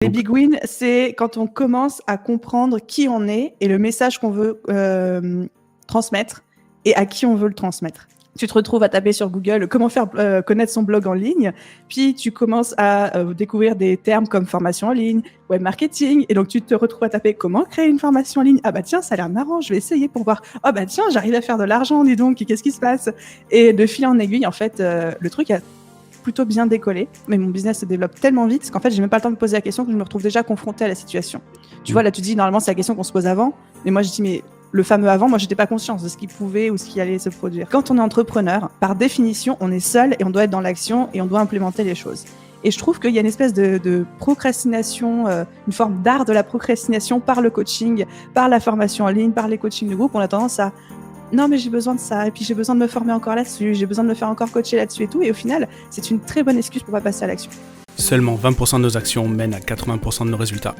Les Donc, big wins, c'est quand on commence à comprendre qui on est et le message qu'on veut transmettre et à qui on veut le transmettre. Tu te retrouves à taper sur Google comment faire connaître son blog en ligne, puis tu commences à découvrir des termes comme formation en ligne, web marketing, et donc tu te retrouves à taper comment créer une formation en ligne. Ah bah tiens, ça a l'air marrant, je vais essayer pour voir. Ah bah tiens, j'arrive à faire de l'argent, dis donc, qu'est-ce qui se passe? Et de fil en aiguille, en fait, le truc a plutôt bien décollé, mais mon business se développe tellement vite qu'en fait, j'ai même pas le temps de me poser la question que je me retrouve déjà confrontée à la situation. Tu vois, là, tu dis, normalement, c'est la question qu'on se pose avant, mais moi, je dis, mais le fameux avant, moi, j'étais pas consciente de ce qui pouvait ou ce qui allait se produire. Quand on est entrepreneur, par définition, on est seul et on doit être dans l'action et on doit implémenter les choses. Et je trouve qu'il y a une espèce de procrastination, une forme d'art de la procrastination par le coaching, par la formation en ligne, par les coachings de groupe. On a tendance à non, mais j'ai besoin de ça, et puis j'ai besoin de me former encore là-dessus, j'ai besoin de me faire encore coacher là-dessus et tout, et au final, c'est une très bonne excuse pour pas passer à l'action. seulement 20% de nos actions mènent à 80% de nos résultats.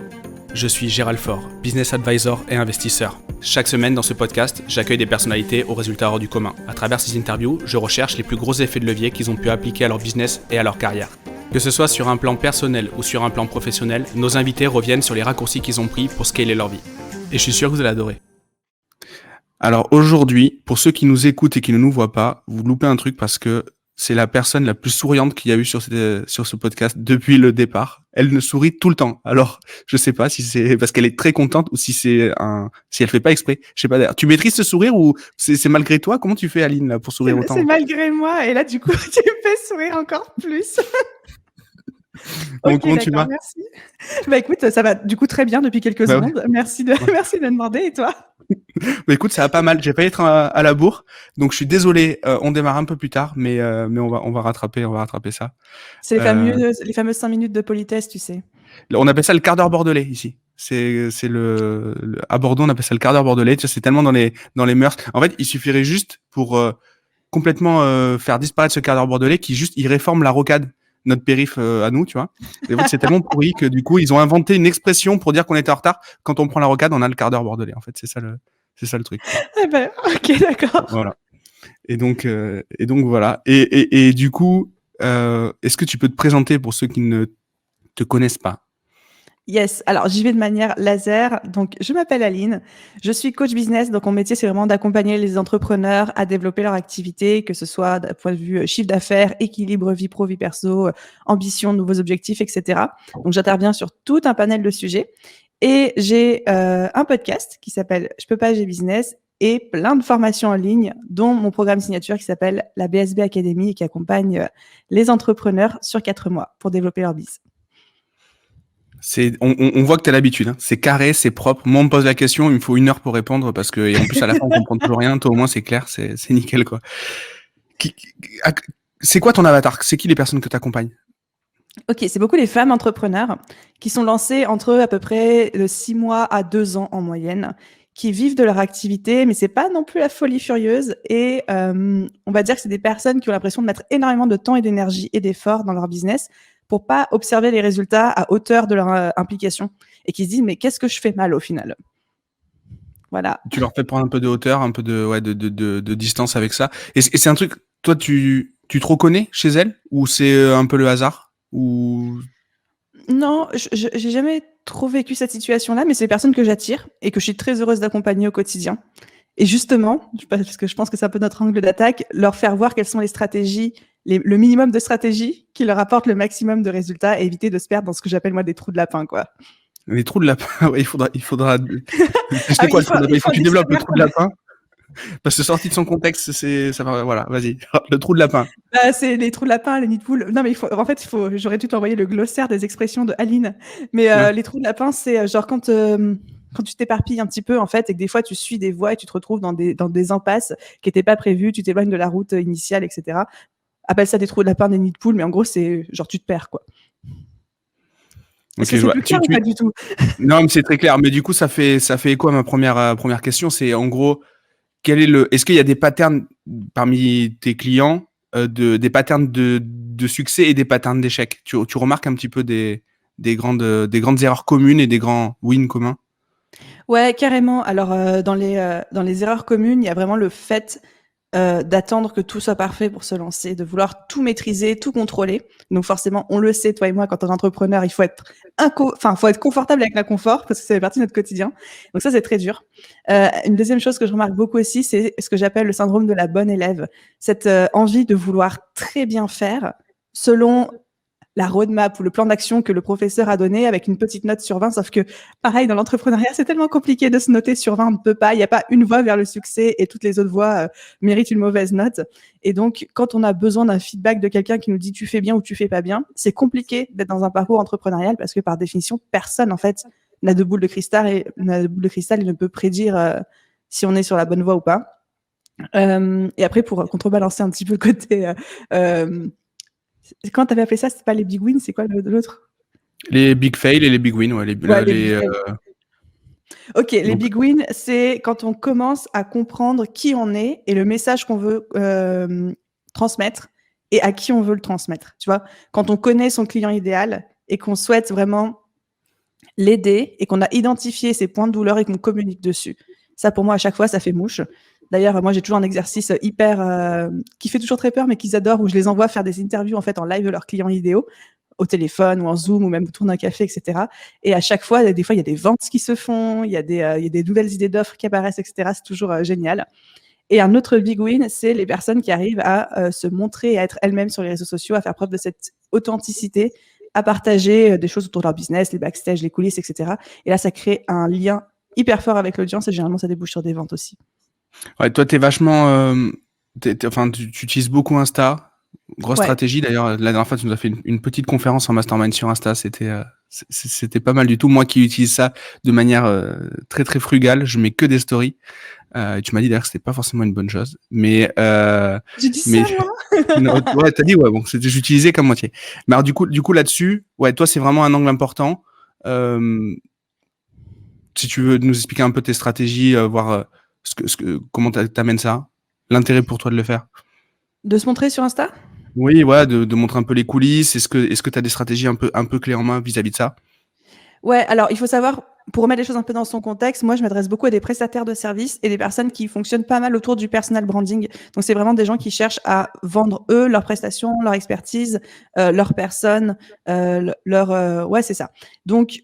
Je suis Gérald Faure, business advisor et investisseur. Chaque semaine dans ce podcast, j'accueille des personnalités aux résultats hors du commun. À travers ces interviews, je recherche les plus gros effets de levier qu'ils ont pu appliquer à leur business et à leur carrière. Que ce soit sur un plan personnel ou sur un plan professionnel, nos invités reviennent sur les raccourcis qu'ils ont pris pour scaler leur vie. Et je suis sûr que vous allez adorer. Alors aujourd'hui, pour ceux qui nous écoutent et qui ne nous voient pas, vous loupez un truc parce que c'est la personne la plus souriante qu'il y a eu sur ce podcast depuis le départ. Elle ne sourit tout le temps. Alors, je sais pas si c'est parce qu'elle est très contente ou si si elle fait pas exprès. Je sais pas d'ailleurs. Tu maîtrises ce sourire ou c'est malgré toi? Comment tu fais, Aline, là, pour sourire autant? C'est malgré moi, et là, du coup, tu me fais sourire encore plus. Bon, Ok, comment tu d'accord, vas? merci. Bah écoute, ça va du coup très bien depuis quelques Bah ouais. secondes. Merci de demander, et toi? Bah écoute, ça va pas mal. J'ai failli être à la bourre, donc je suis désolé. On démarre un peu plus tard, mais on va rattraper ça. C'est Euh, les fameuses 5 minutes de politesse, tu sais. On appelle ça le quart d'heure bordelais ici. C'est à Bordeaux, on appelle ça le quart d'heure bordelais. Tu sais, c'est tellement dans les mœurs. En fait, il suffirait juste pour complètement faire disparaître ce quart d'heure bordelais il réforme la rocade, notre périph à nous, tu vois. Et en fait, c'est tellement pourri que du coup, ils ont inventé une expression pour dire qu'on était en retard. Quand on prend la rocade, on a le quart d'heure bordelais. En fait, c'est ça le truc. Eh ben, ok, d'accord. Voilà. Et donc voilà. Et du coup, est-ce que tu peux te présenter pour ceux qui ne te connaissent pas? Yes, alors j'y vais de manière laser. Donc, je m'appelle Aline, je suis coach business. Donc, mon métier, c'est vraiment d'accompagner les entrepreneurs à développer leur activité, que ce soit d'un point de vue chiffre d'affaires, équilibre vie pro, vie perso, ambition, nouveaux objectifs, etc. Donc, j'interviens sur tout un panel de sujets. Et j'ai un podcast qui s'appelle Je peux pas, j'ai business, et plein de formations en ligne, dont mon programme signature qui s'appelle la BSB Academy et qui accompagne les entrepreneurs sur 4 mois pour développer leur business. On voit que tu as l'habitude, hein. C'est carré, c'est propre. Moi, on me pose la question, il me faut 1 heure pour répondre parce que, et en plus, à la fin, on comprend toujours rien. Toi, au moins, c'est clair, c'est nickel, quoi. C'est quoi ton avatar? C'est qui les personnes que tu accompagnes? Ok, c'est beaucoup les femmes entrepreneurs qui sont lancées entre à peu près de 6 mois à 2 ans en moyenne, qui vivent de leur activité, mais c'est pas non plus la folie furieuse. Et on va dire que c'est des personnes qui ont l'impression de mettre énormément de temps et d'énergie et d'efforts dans leur business pour pas observer les résultats à hauteur de leur implication et qui se disent mais qu'est-ce que je fais mal au final? Voilà. Tu leur fais prendre un peu de hauteur, un peu de distance avec ça. Et c'est un truc, toi, tu te reconnais chez elles ou c'est un peu le hasard ou... Non, j'ai jamais trop vécu cette situation-là, mais c'est des personnes que j'attire et que je suis très heureuse d'accompagner au quotidien. Et justement, parce que je pense que c'est un peu notre angle d'attaque, leur faire voir quelles sont les stratégies, le minimum de stratégies qui leur apportent le maximum de résultats et éviter de se perdre dans ce que j'appelle moi des trous de lapin, quoi. Les trous de lapin, ouais, il faudra. Ah C'est oui, quoi le trou de lapin? il Il faut faut que un tu développes le dictionnaire trou de lapin. Parce que sorti de son contexte, ça va, voilà, vas-y. Le trou de lapin. Bah, c'est les trous de lapin, les nids de poules. Non, mais j'aurais dû t'envoyer le glossaire des expressions de Aline. Mais Ouais. les trous de lapin, c'est genre quand tu t'éparpilles un petit peu, en fait, et que des fois tu suis des voies et tu te retrouves dans des impasses qui n'étaient pas prévues, tu t'éloignes de la route initiale, etc. Appelle ça des trous de lapin, des nids de poules, mais en gros, c'est genre tu te perds, quoi. Ok, Est-ce que je c'est vois. plus clair ou pas du tout? Non, mais c'est très clair. Mais du coup, ça fait écho à ma première question. C'est en gros, est-ce qu'il y a des patterns parmi tes clients, des patterns de succès et des patterns d'échec? Tu remarques un petit peu des grandes erreurs communes et des grands wins communs? Ouais, carrément. Alors, dans les erreurs communes, il y a vraiment le fait d'attendre que tout soit parfait pour se lancer, de vouloir tout maîtriser, tout contrôler. Donc forcément, on le sait, toi et moi, quand on est entrepreneur, il faut être faut être confortable avec l'inconfort parce que ça fait partie de notre quotidien. Donc ça, c'est très dur. Une deuxième chose que je remarque beaucoup aussi, c'est ce que j'appelle le syndrome de la bonne élève. Cette envie de vouloir très bien faire selon la roadmap ou le plan d'action que le professeur a donné avec une petite note sur 20. Sauf que, pareil, dans l'entrepreneuriat, c'est tellement compliqué de se noter sur 20. On ne peut pas. Il n'y a pas une voie vers le succès et toutes les autres voies méritent une mauvaise note. Et donc, quand on a besoin d'un feedback de quelqu'un qui nous dit tu fais bien ou tu fais pas bien, c'est compliqué d'être dans un parcours entrepreneurial parce que par définition, personne, en fait, n'a de boule de cristal et ne peut prédire si on est sur la bonne voie ou pas. Et après, pour contrebalancer un petit peu le côté quand tu avais appelé ça, c'était pas les big wins, c'est quoi l'autre? Les big fails et les big wins, ouais. Les big fails. Ok, les Donc, big wins, c'est quand on commence à comprendre qui on est et le message qu'on veut transmettre et à qui on veut le transmettre. Tu vois, quand on connaît son client idéal et qu'on souhaite vraiment l'aider et qu'on a identifié ses points de douleur et qu'on communique dessus. Ça, pour moi, à chaque fois, ça fait mouche. D'ailleurs, moi, j'ai toujours un exercice hyper qui fait toujours très peur, mais qu'ils adorent, où je les envoie faire des interviews en fait en live de leurs clients idéaux, au téléphone ou en Zoom ou même autour d'un café, etc. Et à chaque fois, des fois, il y a des ventes qui se font, il y a des nouvelles idées d'offres qui apparaissent, etc. C'est toujours génial. Et un autre big win, c'est les personnes qui arrivent à se montrer et à être elles-mêmes sur les réseaux sociaux, à faire preuve de cette authenticité, à partager des choses autour de leur business, les backstage, les coulisses, etc. Et là, ça crée un lien hyper fort avec l'audience et généralement, ça débouche sur des ventes aussi. ouais, toi, t'es vachement, enfin, tu utilises beaucoup Insta. Grosse Ouais. stratégie. D'ailleurs, la dernière fois, tu nous as fait une petite conférence en mastermind sur Insta. C'était pas mal du tout. Moi qui utilise ça de manière très très frugale, je mets que des stories. Tu m'as dit d'ailleurs que c'était pas forcément une bonne chose, mais J'ai dit mais ça, moi. non, ouais, t'as dit ouais, bon, j'utilisais comme moitié. Mais alors du coup là-dessus, ouais, toi c'est vraiment un angle important. Si tu veux nous expliquer un peu tes stratégies, voir comment t'amènes ça, l'intérêt pour toi de le faire. De se montrer sur Insta? Oui, ouais, de montrer un peu les coulisses. Est-ce que tu as des stratégies un peu clés en main vis-à-vis de ça? Ouais, alors il faut savoir, pour remettre les choses un peu dans son contexte, moi je m'adresse beaucoup à des prestataires de services et des personnes qui fonctionnent pas mal autour du personal branding. Donc c'est vraiment des gens qui cherchent à vendre eux, leurs prestations, leur expertise, leur personne, ouais, c'est ça. Donc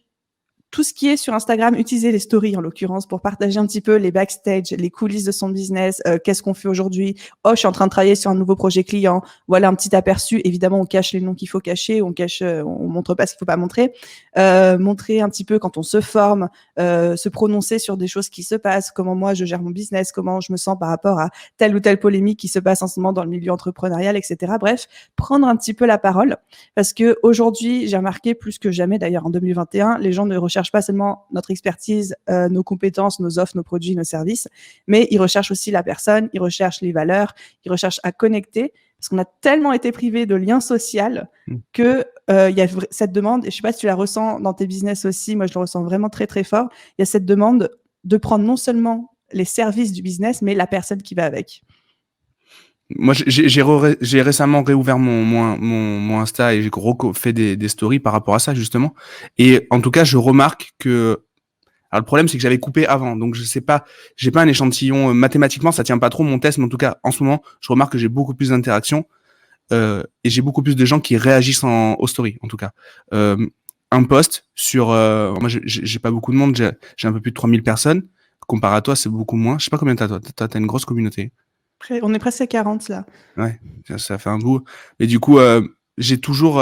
tout ce qui est sur Instagram, utiliser les stories en l'occurrence pour partager un petit peu les backstage, les coulisses de son business, qu'est-ce qu'on fait aujourd'hui. Oh, je suis en train de travailler sur un nouveau projet client. Voilà un petit aperçu. Évidemment, on cache les noms qu'il faut cacher, on montre pas ce qu'il faut pas montrer. Montrer un petit peu quand on se forme, se prononcer sur des choses qui se passent, comment moi je gère mon business, comment je me sens par rapport à telle ou telle polémique qui se passe en ce moment dans le milieu entrepreneurial, etc. Bref, prendre un petit peu la parole parce que aujourd'hui, j'ai remarqué plus que jamais d'ailleurs en 2021, les gens ne recherchent pas seulement notre expertise, nos compétences, nos offres, nos produits, nos services, mais ils recherchent aussi la personne, ils recherchent les valeurs, ils recherchent à connecter parce qu'on a tellement été privé de liens sociaux que il y a cette demande, et je sais pas si tu la ressens dans tes business aussi, moi je le ressens vraiment très très fort, il y a cette demande de prendre non seulement les services du business, mais la personne qui va avec. Moi, j'ai récemment réouvert mon Insta et j'ai fait des stories par rapport à ça, justement. Et en tout cas, je remarque que, alors le problème, c'est que j'avais coupé avant. Donc, je sais pas, j'ai pas un échantillon, mathématiquement, ça tient pas trop mon test, mais en tout cas, en ce moment, je remarque que j'ai beaucoup plus d'interactions, et j'ai beaucoup plus de gens qui réagissent aux stories, en tout cas. Un post sur, moi, j'ai pas beaucoup de monde, j'ai un peu plus de 3000 personnes. Comparé à toi, c'est beaucoup moins. Je sais pas combien t'as, toi. T'as une grosse communauté. On est presque à 40 là. Ouais, ça fait un bout. Mais du coup, j'ai toujours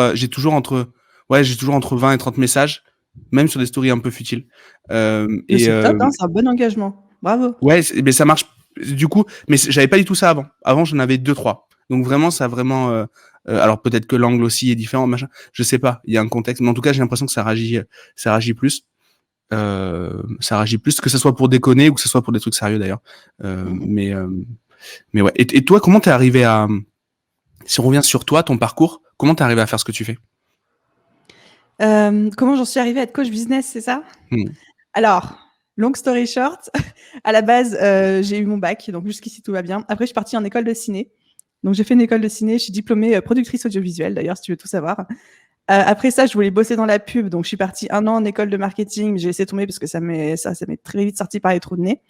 entre 20 et 30 messages, même sur des stories un peu futiles. Mais c'est top, hein, c'est un bon engagement. Bravo. Ouais, mais ça marche. Du coup, mais j'avais pas du tout ça avant. Avant, j'en avais deux, trois. Donc vraiment, ça a vraiment. Alors peut-être que l'angle aussi est différent, machin. Je sais pas. Il y a un contexte, mais en tout cas, j'ai l'impression que ça réagit plus. Ça réagit plus, que ce soit pour déconner ou que ce soit pour des trucs sérieux d'ailleurs. Mais ouais. Et toi, comment t'es arrivé à, si on revient sur toi, ton parcours, comment t'es arrivé à faire ce que tu fais? Comment j'en suis arrivée à être coach business, c'est ça? Hmm. Alors, long story short, à la base, j'ai eu mon bac, donc jusqu'ici tout va bien. Après, je suis partie en école de ciné. Donc, j'ai fait une école de ciné, je suis diplômée productrice audiovisuelle, d'ailleurs, si tu veux tout savoir. Après ça, je voulais bosser dans la pub, donc je suis partie 1 an en école de marketing, mais j'ai laissé tomber parce que ça m'est très vite sorti par les trous de nez.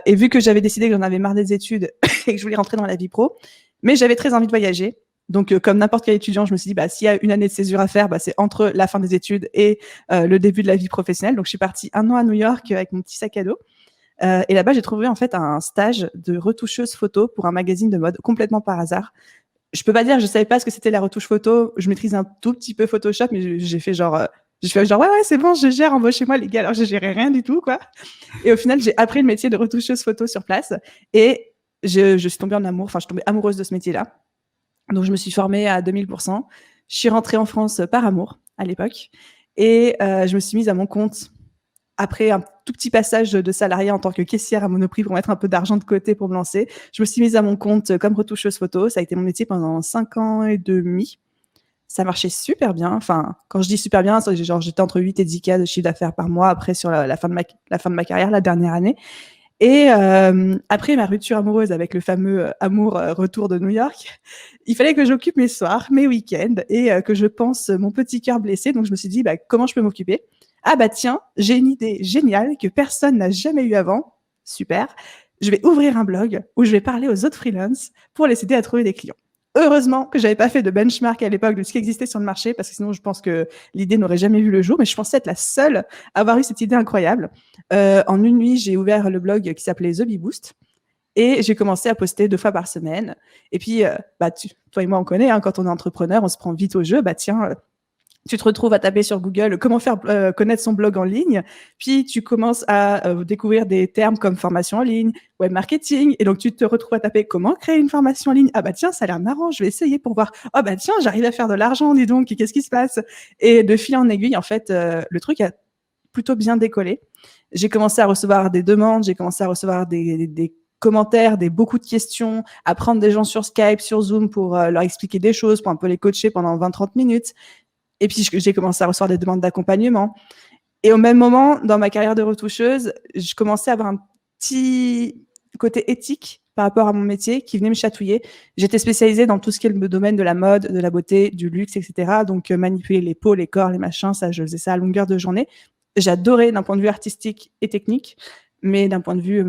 Et vu que j'avais décidé que j'en avais marre des études et que je voulais rentrer dans la vie pro, mais j'avais très envie de voyager. Donc, comme n'importe quel étudiant, je me suis dit, bah, s'il y a une année de césure à faire, bah, c'est entre la fin des études et le début de la vie professionnelle. Donc, je suis partie 1 an à New York avec mon petit sac à dos. Et là-bas, j'ai trouvé en fait un stage de retoucheuse photo pour un magazine de mode complètement par hasard. Je peux pas dire, je savais pas ce que c'était la retouche photo. Je maîtrise un tout petit peu Photoshop, mais j'ai fait genre, ouais, c'est bon, je gère, embauchez-moi les gars. Alors, je gérais rien du tout, quoi. Et au final, j'ai appris le métier de retoucheuse photo sur place et je suis tombée en amour. Enfin, je suis tombée amoureuse de ce métier-là. Donc, je me suis formée à 2000%. Je suis rentrée en France par amour à l'époque et je me suis mise à mon compte après un tout petit passage de salariat en tant que caissière à Monoprix pour mettre un peu d'argent de côté pour me lancer. Je me suis mise à mon compte comme retoucheuse photo. Ça a été mon métier pendant 5 ans et demi. Ça marchait super bien. Enfin, quand je dis super bien, c'est genre j'étais entre 8 et 10 cas de chiffre d'affaires par mois après sur la fin de ma carrière, la dernière année. Et après ma rupture amoureuse avec le fameux amour retour de New York, il fallait que j'occupe mes soirs, mes week-ends et que je pense mon petit cœur blessé. Donc je me suis dit, bah, comment je peux m'occuper? Ah bah tiens, j'ai une idée géniale que personne n'a jamais eu avant. Super. Je vais ouvrir un blog où je vais parler aux autres freelances pour les aider à trouver des clients. Heureusement que j'avais pas fait de benchmark à l'époque de ce qui existait sur le marché, parce que sinon je pense que l'idée n'aurait jamais vu le jour, mais je pensais être la seule à avoir eu cette idée incroyable. En une nuit, j'ai ouvert le blog qui s'appelait The Bee Boost et j'ai commencé à poster 2 fois par semaine. Et puis, bah, toi et moi, on connaît, hein, quand on est entrepreneur, on se prend vite au jeu. Bah tiens, tu te retrouves à taper sur Google comment faire connaître son blog en ligne, puis tu commences à découvrir des termes comme formation en ligne, web marketing, et donc tu te retrouves à taper comment créer une formation en ligne. Ah bah tiens, ça a l'air marrant, je vais essayer pour voir. Oh bah tiens, j'arrive à faire de l'argent, dis donc, qu'est-ce qui se passe? Et de fil en aiguille, en fait, le truc a plutôt bien décollé. J'ai commencé à recevoir des demandes, j'ai commencé à recevoir des commentaires, beaucoup de questions, à prendre des gens sur Skype, sur Zoom pour leur expliquer des choses, pour un peu les coacher pendant 20-30 minutes. Et puis, j'ai commencé à recevoir des demandes d'accompagnement. Et au même moment, dans ma carrière de retoucheuse, je commençais à avoir un petit côté éthique par rapport à mon métier qui venait me chatouiller. J'étais spécialisée dans tout ce qui est le domaine de la mode, de la beauté, du luxe, etc. Donc, manipuler les peaux, les corps, les machins, ça, je faisais ça à longueur de journée. J'adorais d'un point de vue artistique et technique, mais d'un point de vue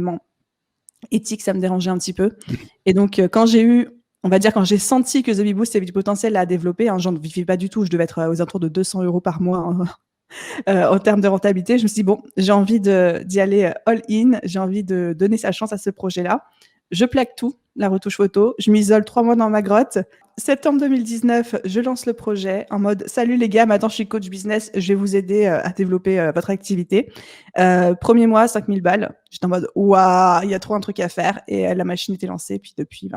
éthique, ça me dérangeait un petit peu. Et donc, quand j'ai senti que The Bee Boost avait du potentiel à développer, hein, j'en vivais pas du tout, je devais être aux alentours de 200 € par mois en termes de rentabilité. Je me suis dit, bon, j'ai envie d'y aller all-in, j'ai envie de donner sa chance à ce projet-là. Je plaque tout, la retouche photo, je m'isole 3 mois dans ma grotte. Septembre 2019, je lance le projet en mode « Salut les gars, maintenant je suis coach business, je vais vous aider à développer votre activité. » Premier mois, 5000 balles. J'étais en mode « Waouh, il y a trop un truc à faire. » Et la machine était lancée, puis depuis,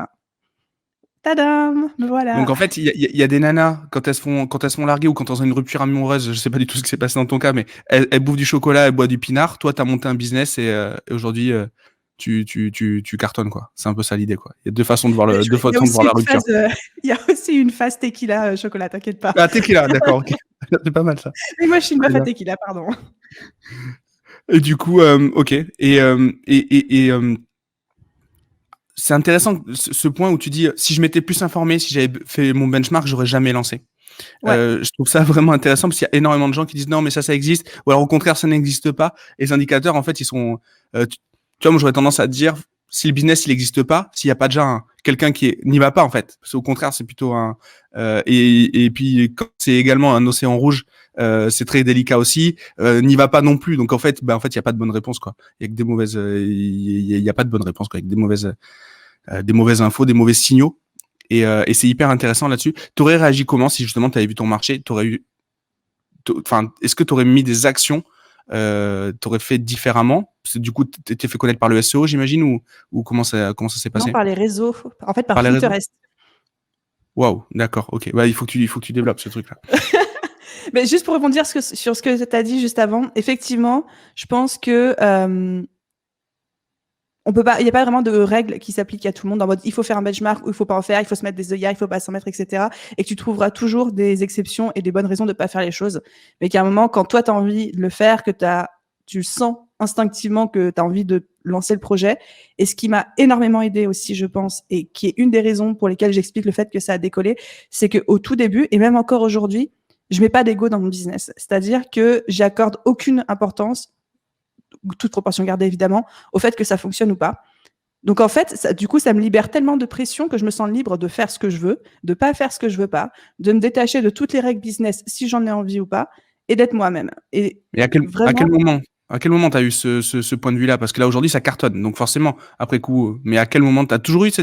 tadam, me voilà. Donc en fait, il y a des nanas, quand elles se font larguer ou quand elles ont une rupture amoureuse, je sais pas du tout ce qui s'est passé dans ton cas, mais elles bouffent du chocolat, elles boivent du pinard. Toi, t'as monté un business et aujourd'hui, tu cartonnes, quoi. C'est un peu ça l'idée, quoi. Il y a deux façons de voir la rupture. Il y a aussi une phase tequila chocolat, t'inquiète pas. Ah, tequila, d'accord, ok. C'est pas mal ça. Mais moi, je suis une meuf à tequila, pardon. Et du coup, ok. C'est intéressant ce point où tu dis si je m'étais plus informé, si j'avais fait mon benchmark, j'aurais jamais lancé. Ouais. Je trouve ça vraiment intéressant parce qu'il y a énormément de gens qui disent non mais ça existe ou alors au contraire ça n'existe pas. Et les indicateurs en fait ils sont tu vois, moi j'aurais tendance à te dire si le business il n'existe pas, s'il n'y a pas déjà quelqu'un qui n'y va pas en fait. Parce qu'au contraire c'est plutôt un et puis quand c'est également un océan rouge, c'est très délicat aussi. N'y va pas non plus. Donc en fait il y a pas de bonne réponse quoi. Il y a que des mauvaises il y a pas de bonne réponse quoi, avec des mauvaises infos, des mauvais signaux. Et c'est hyper intéressant là-dessus. T'aurais réagi comment si justement t'avais vu ton marché? Est-ce que t'aurais mis des actions? T'aurais fait différemment? Du coup, t'étais fait connaître par le SEO, j'imagine, ou comment ça s'est passé? Non, par les réseaux. En fait, par les réseaux. Pinterest. Waouh, d'accord, ok. Bah, il faut que tu développes ce truc-là. Mais juste pour rebondir sur ce que tu as dit juste avant, effectivement, je pense que il n'y a pas vraiment de règles qui s'appliquent à tout le monde en mode il faut faire un benchmark ou il faut pas en faire, il faut se mettre des œillères, il faut pas s'en mettre, etc. Et que tu trouveras toujours des exceptions et des bonnes raisons de pas faire les choses. Mais qu'à un moment, quand toi tu as envie de le faire, que tu sens instinctivement que tu as envie de lancer le projet. Et ce qui m'a énormément aidé aussi, je pense, et qui est une des raisons pour lesquelles j'explique le fait que ça a décollé, c'est qu'au tout début, et même encore aujourd'hui, je mets pas d'ego dans mon business. C'est-à-dire que j'accorde aucune importance, toute proportion gardée évidemment, au fait que ça fonctionne ou pas. Donc en fait, du coup, ça me libère tellement de pression que je me sens libre de faire ce que je veux, de pas faire ce que je veux pas, de me détacher de toutes les règles business si j'en ai envie ou pas, et d'être moi-même. Et Et à quel vraiment, moment tu as eu ce point de vue-là? Parce que là, aujourd'hui, ça cartonne, donc forcément, après coup, mais à quel moment tu as toujours eu ce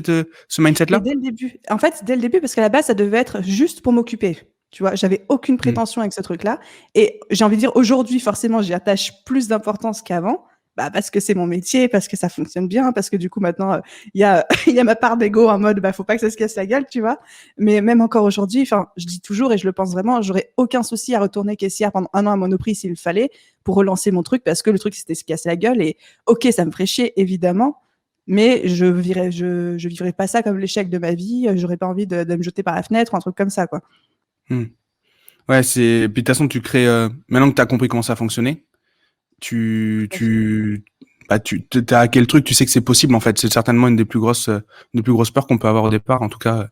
mais mindset-là? dès le début, en fait, dès le début, parce qu'à la base, ça devait être juste pour m'occuper. Tu vois, j'avais aucune Mmh. prétention avec ce truc-là. Et j'ai envie de dire, aujourd'hui, forcément, j'y attache plus d'importance qu'avant. Bah, parce que c'est mon métier, parce que ça fonctionne bien, parce que du coup, maintenant, il y a, il y a ma part d'ego en mode, bah, faut pas que ça se casse la gueule, tu vois. Mais même encore aujourd'hui, enfin, je dis toujours et je le pense vraiment, j'aurais aucun souci à retourner caissière pendant 1 an à Monoprix s'il le fallait pour relancer mon truc parce que le truc, c'était se casser la gueule. Et ok, ça me ferait chier, évidemment. Mais je vivrais pas ça comme l'échec de ma vie. J'aurais pas envie de me jeter par la fenêtre ou un truc comme ça, quoi. Mmh. Ouais, puis de toute façon, tu crées, maintenant que tu as compris comment ça fonctionnait, tu as hacké le truc, tu sais que c'est possible, en fait. C'est certainement une des plus grosses peurs qu'on peut avoir au départ, en tout cas.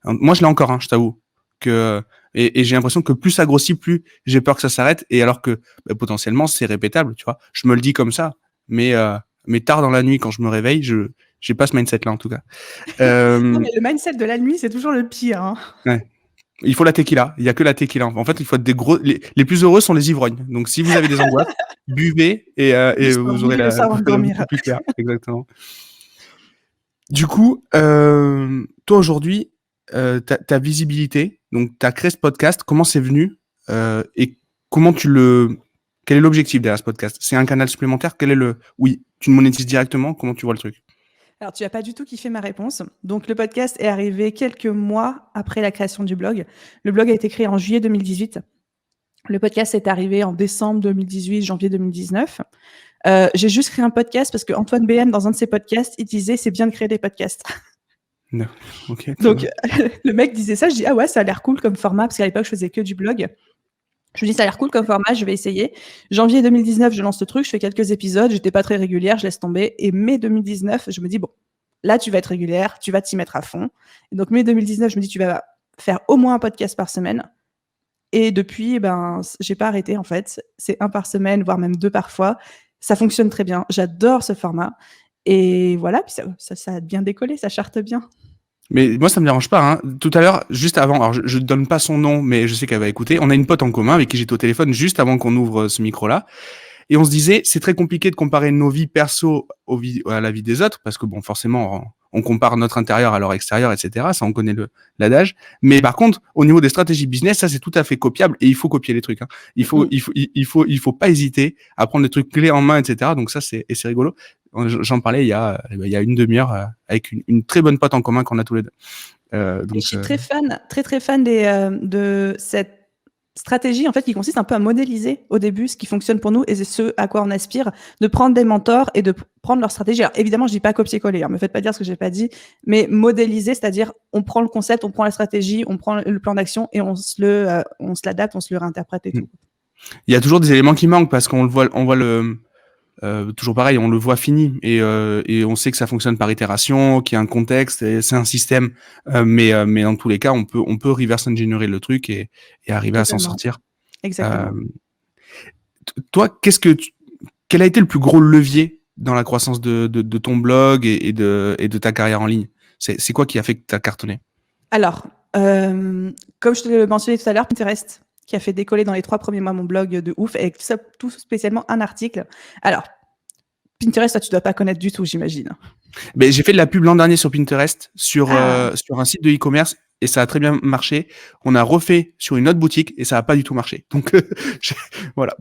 Moi, je l'ai encore, hein, je t'avoue. Et j'ai l'impression que plus ça grossit, plus j'ai peur que ça s'arrête. Et alors que, potentiellement, c'est répétable, tu vois. Je me le dis comme ça. Mais tard dans la nuit, quand je me réveille, j'ai pas ce mindset-là, en tout cas. Non, Euh, mais le mindset de la nuit, c'est toujours le pire, hein. ouais. Il faut la tequila. Il y a que la tequila. En fait, il faut être les plus heureux sont les ivrognes. Donc, si vous avez des angoisses, buvez et Juste vous aurez buvez le soir vous avant de ferez dormir. beaucoup plus clair. Exactement. Du coup, toi aujourd'hui, ta visibilité, donc tu as créé ce podcast, comment c'est venu et comment quel est l'objectif derrière ce podcast? C'est un canal supplémentaire? Oui, tu le monétises directement? Comment tu vois le truc? Alors, tu as pas du tout kiffé ma réponse. Donc, le podcast est arrivé quelques mois après la création du blog. Le blog a été créé en juillet 2018. Le podcast est arrivé en décembre 2018, janvier 2019. J'ai juste créé un podcast parce que Antoine BM, dans un de ses podcasts, il disait c'est bien de créer des podcasts. Non. Ok, très Donc, bien. le mec disait ça, je dis ah ouais, ça a l'air cool comme format parce qu'à l'époque, je faisais que du blog. Je me dis ça a l'air cool comme format, je vais essayer. Janvier 2019, je lance le truc, je fais quelques épisodes, j'étais pas très régulière, je laisse tomber. Et mai 2019, je me dis bon, là tu vas être régulière, tu vas t'y mettre à fond. Et donc mai 2019, je me dis tu vas faire au moins un podcast par semaine. Et depuis, ben, j'ai pas arrêté en fait. C'est 1 par semaine, voire même 2 parfois. Ça fonctionne très bien. J'adore ce format. Et voilà, puis ça a bien décollé, ça charte bien. Mais moi, ça me dérange pas, hein. Tout à l'heure, juste avant, alors je donne pas son nom, mais je sais qu'elle va écouter. On a une pote en commun avec qui j'étais au téléphone juste avant qu'on ouvre ce micro-là. Et on se disait, c'est très compliqué de comparer nos vies perso à la vie des autres, parce que bon, forcément, on compare notre intérieur à leur extérieur, etc. Ça, on connaît l'adage. Mais par contre, au niveau des stratégies business, ça, c'est tout à fait copiable et il faut copier les trucs, hein. Il faut pas hésiter à prendre des trucs clés en main, etc. Donc ça, c'est rigolo. J'en parlais il y a une demi-heure avec une très bonne pote en commun qu'on a tous les deux. Et je suis très fan, très très fan de cette stratégie en fait qui consiste un peu à modéliser au début ce qui fonctionne pour nous et ce à quoi on aspire, de prendre des mentors et de prendre leur stratégie. Alors évidemment, je dis pas copier-coller, hein, me faites pas dire ce que j'ai pas dit, mais modéliser, c'est-à-dire on prend le concept, on prend la stratégie, on prend le plan d'action et on se l'adapte, on se le réinterprète et tout. Il y a toujours des éléments qui manquent parce qu'on voit toujours pareil, on le voit fini et on sait que ça fonctionne par itération, qu'il y a un contexte, et c'est un système, mais dans tous les cas, on peut reverse engineer le truc et arriver à s'en Totalement. sortir. Exactement. Toi, quel a été le plus gros levier dans la croissance de ton blog et de ta carrière en ligne? C'est quoi qui a fait que tu as cartonné? Alors, comme je te l'ai mentionné tout à l'heure, Pinterest, qui a fait décoller dans les 3 premiers mois mon blog de ouf, avec tout spécialement un article. Alors, Pinterest, toi, tu dois pas connaître du tout, j'imagine. Ben, j'ai fait de la pub l'an dernier sur Pinterest, sur Ah, un site de e-commerce, et ça a très bien marché. On a refait sur une autre boutique et ça a pas du tout marché. Donc je- voilà,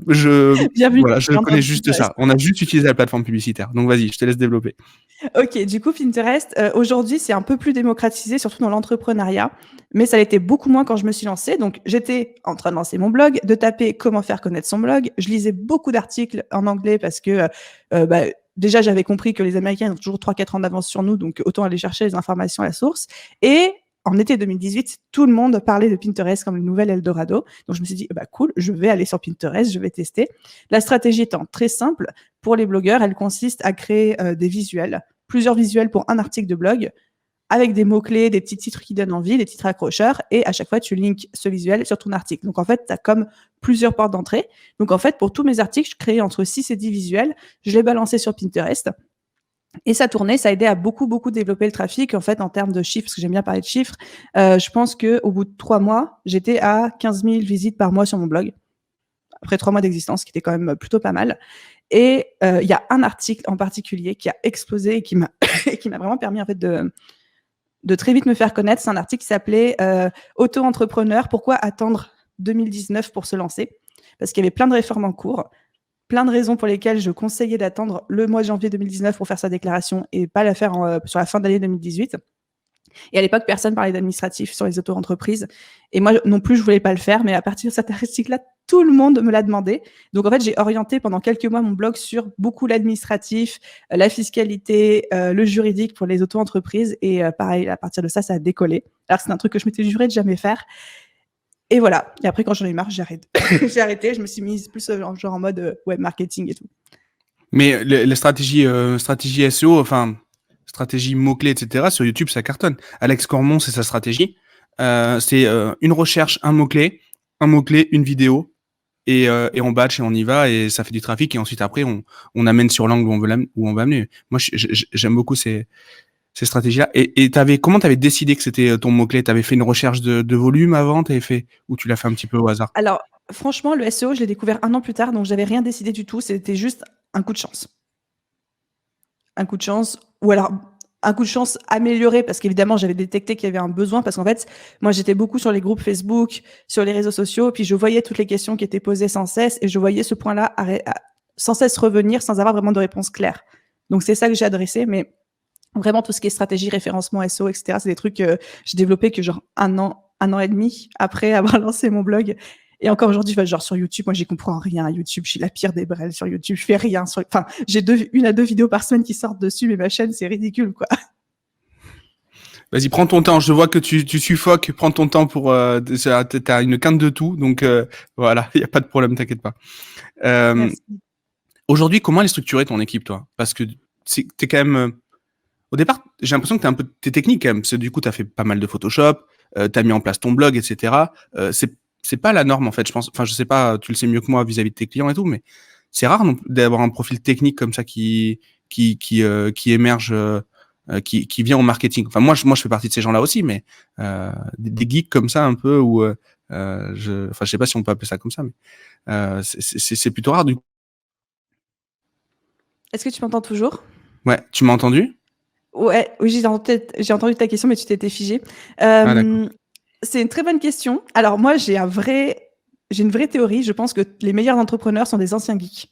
bienvenue je dans le monde connais de juste Pinterest. ça. On a juste utilisé la plateforme publicitaire. Donc vas-y, je te laisse développer. Ok, du coup, Pinterest, aujourd'hui, c'est un peu plus démocratisé, surtout dans l'entrepreneuriat, mais ça l'était beaucoup moins quand je me suis lancée. Donc, j'étais en train de lancer mon blog, de taper comment faire connaître son blog. Je lisais beaucoup d'articles en anglais parce que, bah, déjà, j'avais compris que les Américains ont toujours 3-4 ans d'avance sur nous, donc autant aller chercher les informations à la source. Et en été 2018, tout le monde parlait de Pinterest comme le nouvel Eldorado. Donc, je me suis dit, bah, cool, je vais aller sur Pinterest, je vais tester. La stratégie étant très simple, pour les blogueurs, elle consiste à créer des visuels, plusieurs visuels pour un article de blog, avec des mots-clés, des petits titres qui donnent envie, des titres accrocheurs, et à chaque fois, tu links ce visuel sur ton article. Donc, en fait, tu as comme plusieurs portes d'entrée. Donc, en fait, pour tous mes articles, je créais entre 6 et 10 visuels. Je les balançais sur Pinterest. Et ça tournait, ça aidait à beaucoup, beaucoup développer le trafic. En fait, en termes de chiffres, parce que j'aime bien parler de chiffres, je pense qu'au bout de 3 mois, j'étais à 15 000 visites par mois sur mon blog. Après 3 mois d'existence, ce qui était quand même plutôt pas mal. Et il y a un article en particulier qui a explosé et qui m'a vraiment permis en fait de très vite me faire connaître. C'est un article qui s'appelait Auto-entrepreneur, pourquoi attendre 2019 pour se lancer? Parce qu'il y avait plein de réformes en cours, plein de raisons pour lesquelles je conseillais d'attendre le mois de janvier 2019 pour faire sa déclaration et pas la faire sur la fin d'année 2018. Et à l'époque, personne parlait d'administratif sur les auto-entreprises. Et moi non plus, je voulais pas le faire. Mais à partir de cet article-là, tout le monde me l'a demandé. Donc en fait, j'ai orienté pendant quelques mois mon blog sur beaucoup l'administratif, la fiscalité, le juridique pour les auto-entreprises. Et pareil, à partir de ça, ça a décollé. Alors c'est un truc que je m'étais juré de jamais faire. Et voilà. Et après, quand j'en ai marre, j'ai arrêté. J'ai arrêté. Je me suis mise plus genre en mode web marketing et tout. Mais les stratégies SEO, enfin, stratégie mots-clés, etc., sur YouTube, ça cartonne. Alex Cormon, c'est sa stratégie. C'est une recherche, un mot-clé, une vidéo, et on batch et on y va, et ça fait du trafic, et ensuite, après, on amène sur l'angle où on va amener. Moi, j'aime beaucoup ces stratégies-là. Et comment t'avais décidé que c'était ton mot-clé? T'avais fait une recherche de volume avant? Ou tu l'as fait un petit peu au hasard? Alors, franchement, le SEO, je l'ai découvert 1 an plus tard, donc j'avais rien décidé du tout. C'était juste un coup de chance. Un coup de chance, ou alors un coup de chance amélioré, parce qu'évidemment, j'avais détecté qu'il y avait un besoin, parce qu'en fait, moi, j'étais beaucoup sur les groupes Facebook, sur les réseaux sociaux, puis je voyais toutes les questions qui étaient posées sans cesse, et je voyais ce point-là sans cesse revenir, sans avoir vraiment de réponse claire. Donc, c'est ça que j'ai adressé, mais vraiment, tout ce qui est stratégie, référencement, SEO, etc., c'est des trucs que j'ai développé que genre un an et demi après avoir lancé mon blog. Et encore aujourd'hui, genre sur YouTube, moi, j'y comprends rien à YouTube. Je suis la pire des brels sur YouTube. Je fais rien. Enfin, j'ai 1 à 2 vidéos par semaine qui sortent dessus, mais ma chaîne, c'est ridicule, quoi. Vas-y, prends ton temps. Je vois que tu suffoques. Prends ton temps pour. T'as une quinte de tout, donc voilà, il y a pas de problème, t'inquiète pas. Merci. Aujourd'hui, comment elle est structurée ton équipe, toi? Parce que t'es quand même. Au départ, j'ai l'impression que t'es technique quand même. Parce que du coup, t'as fait pas mal de Photoshop, t'as mis en place ton blog, etc. C'est pas la norme en fait, je pense. Enfin, je sais pas, tu le sais mieux que moi vis-à-vis de tes clients et tout, mais c'est rare d'avoir un profil technique comme ça qui émerge, qui vient au marketing. Enfin, moi, je fais partie de ces gens-là aussi, mais des geeks comme ça un peu où, je sais pas si on peut appeler ça comme ça, mais c'est plutôt rare du coup. Est-ce que tu m'entends toujours? Ouais, tu m'as entendu? Ouais, oui, j'ai entendu ta question, mais tu t'étais figé. Ah d'accord. C'est une très bonne question. Alors moi, j'ai une vraie théorie. Je pense que les meilleurs entrepreneurs sont des anciens geeks.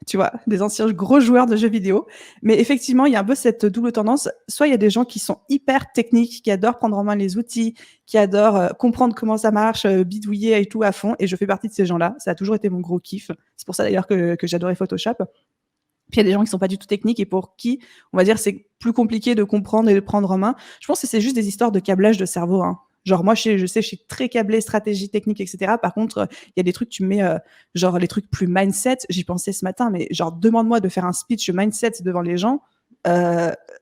Tu vois, des anciens gros joueurs de jeux vidéo. Mais effectivement, il y a un peu cette double tendance. Soit il y a des gens qui sont hyper techniques, qui adorent prendre en main les outils, qui adorent comprendre comment ça marche, bidouiller et tout à fond. Et je fais partie de ces gens-là. Ça a toujours été mon gros kiff. C'est pour ça d'ailleurs que j'adorais Photoshop. Puis il y a des gens qui sont pas du tout techniques et pour qui, on va dire, c'est plus compliqué de comprendre et de prendre en main. Je pense que c'est juste des histoires de câblage de cerveau, hein. Genre moi, je sais, je suis très câblée, stratégie, technique, etc. Par contre, il y a des trucs, tu mets, genre les trucs plus mindset. J'y pensais ce matin, mais genre demande-moi de faire un speech mindset devant les gens,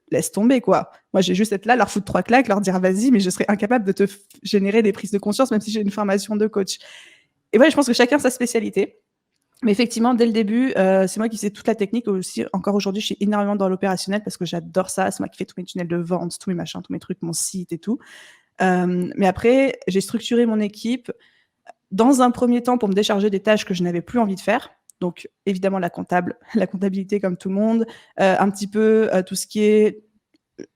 laisse tomber quoi. Moi, j'ai juste être là, leur foutre 3 claques, leur dire vas-y, mais je serais incapable de te générer des prises de conscience, même si j'ai une formation de coach. Et ouais, je pense que chacun a sa spécialité. Mais effectivement, dès le début, c'est moi qui faisais toute la technique. Aussi, encore aujourd'hui, je suis énormément dans l'opérationnel parce que j'adore ça. C'est moi qui fais tous mes tunnels de vente, tous mes machins, tous mes trucs, mon site et tout. Mais après, j'ai structuré mon équipe dans un premier temps pour me décharger des tâches que je n'avais plus envie de faire. Donc, évidemment, la comptabilité comme tout le monde, un petit peu tout ce qui est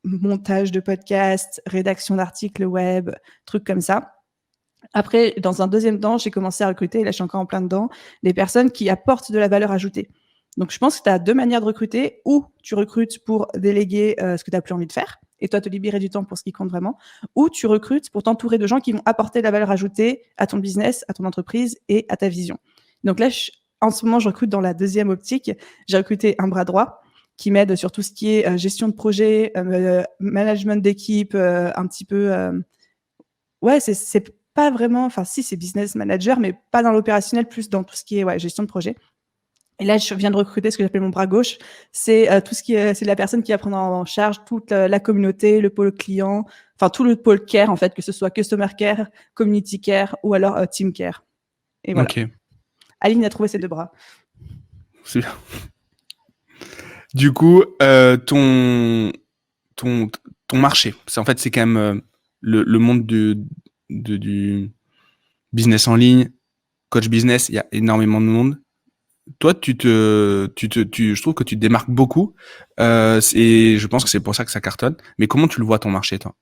montage de podcasts, rédaction d'articles web, trucs comme ça. Après, dans un deuxième temps, j'ai commencé à recruter, et là je suis encore en plein dedans, des personnes qui apportent de la valeur ajoutée. Donc je pense que tu as 2 manières de recruter, ou tu recrutes pour déléguer ce que tu n'as plus envie de faire, et toi te libérer du temps pour ce qui compte vraiment, ou tu recrutes pour t'entourer de gens qui vont apporter de la valeur ajoutée à ton business, à ton entreprise et à ta vision. Donc là, en ce moment, je recrute dans la deuxième optique. J'ai recruté un bras droit qui m'aide sur tout ce qui est gestion de projet, management d'équipe, un petit peu... ouais, c'est pas vraiment, enfin si c'est business manager, mais pas dans l'opérationnel, plus dans tout ce qui est gestion de projet. Et là, je viens de recruter ce que j'appelle mon bras gauche. C'est tout ce qui est, c'est la personne qui va prendre en charge toute la communauté, le pôle client, enfin tout le pôle care en fait, que ce soit customer care, community care ou alors team care. Et voilà. Ok, Aline a trouvé ses deux bras. c'est bien. Du coup, ton, ton marché, c'est quand même le monde du business en ligne, coach business, il y a énormément de monde. Toi, je trouve que tu te démarques beaucoup. Je pense que c'est pour ça que ça cartonne. Mais comment tu le vois ton marché, toi?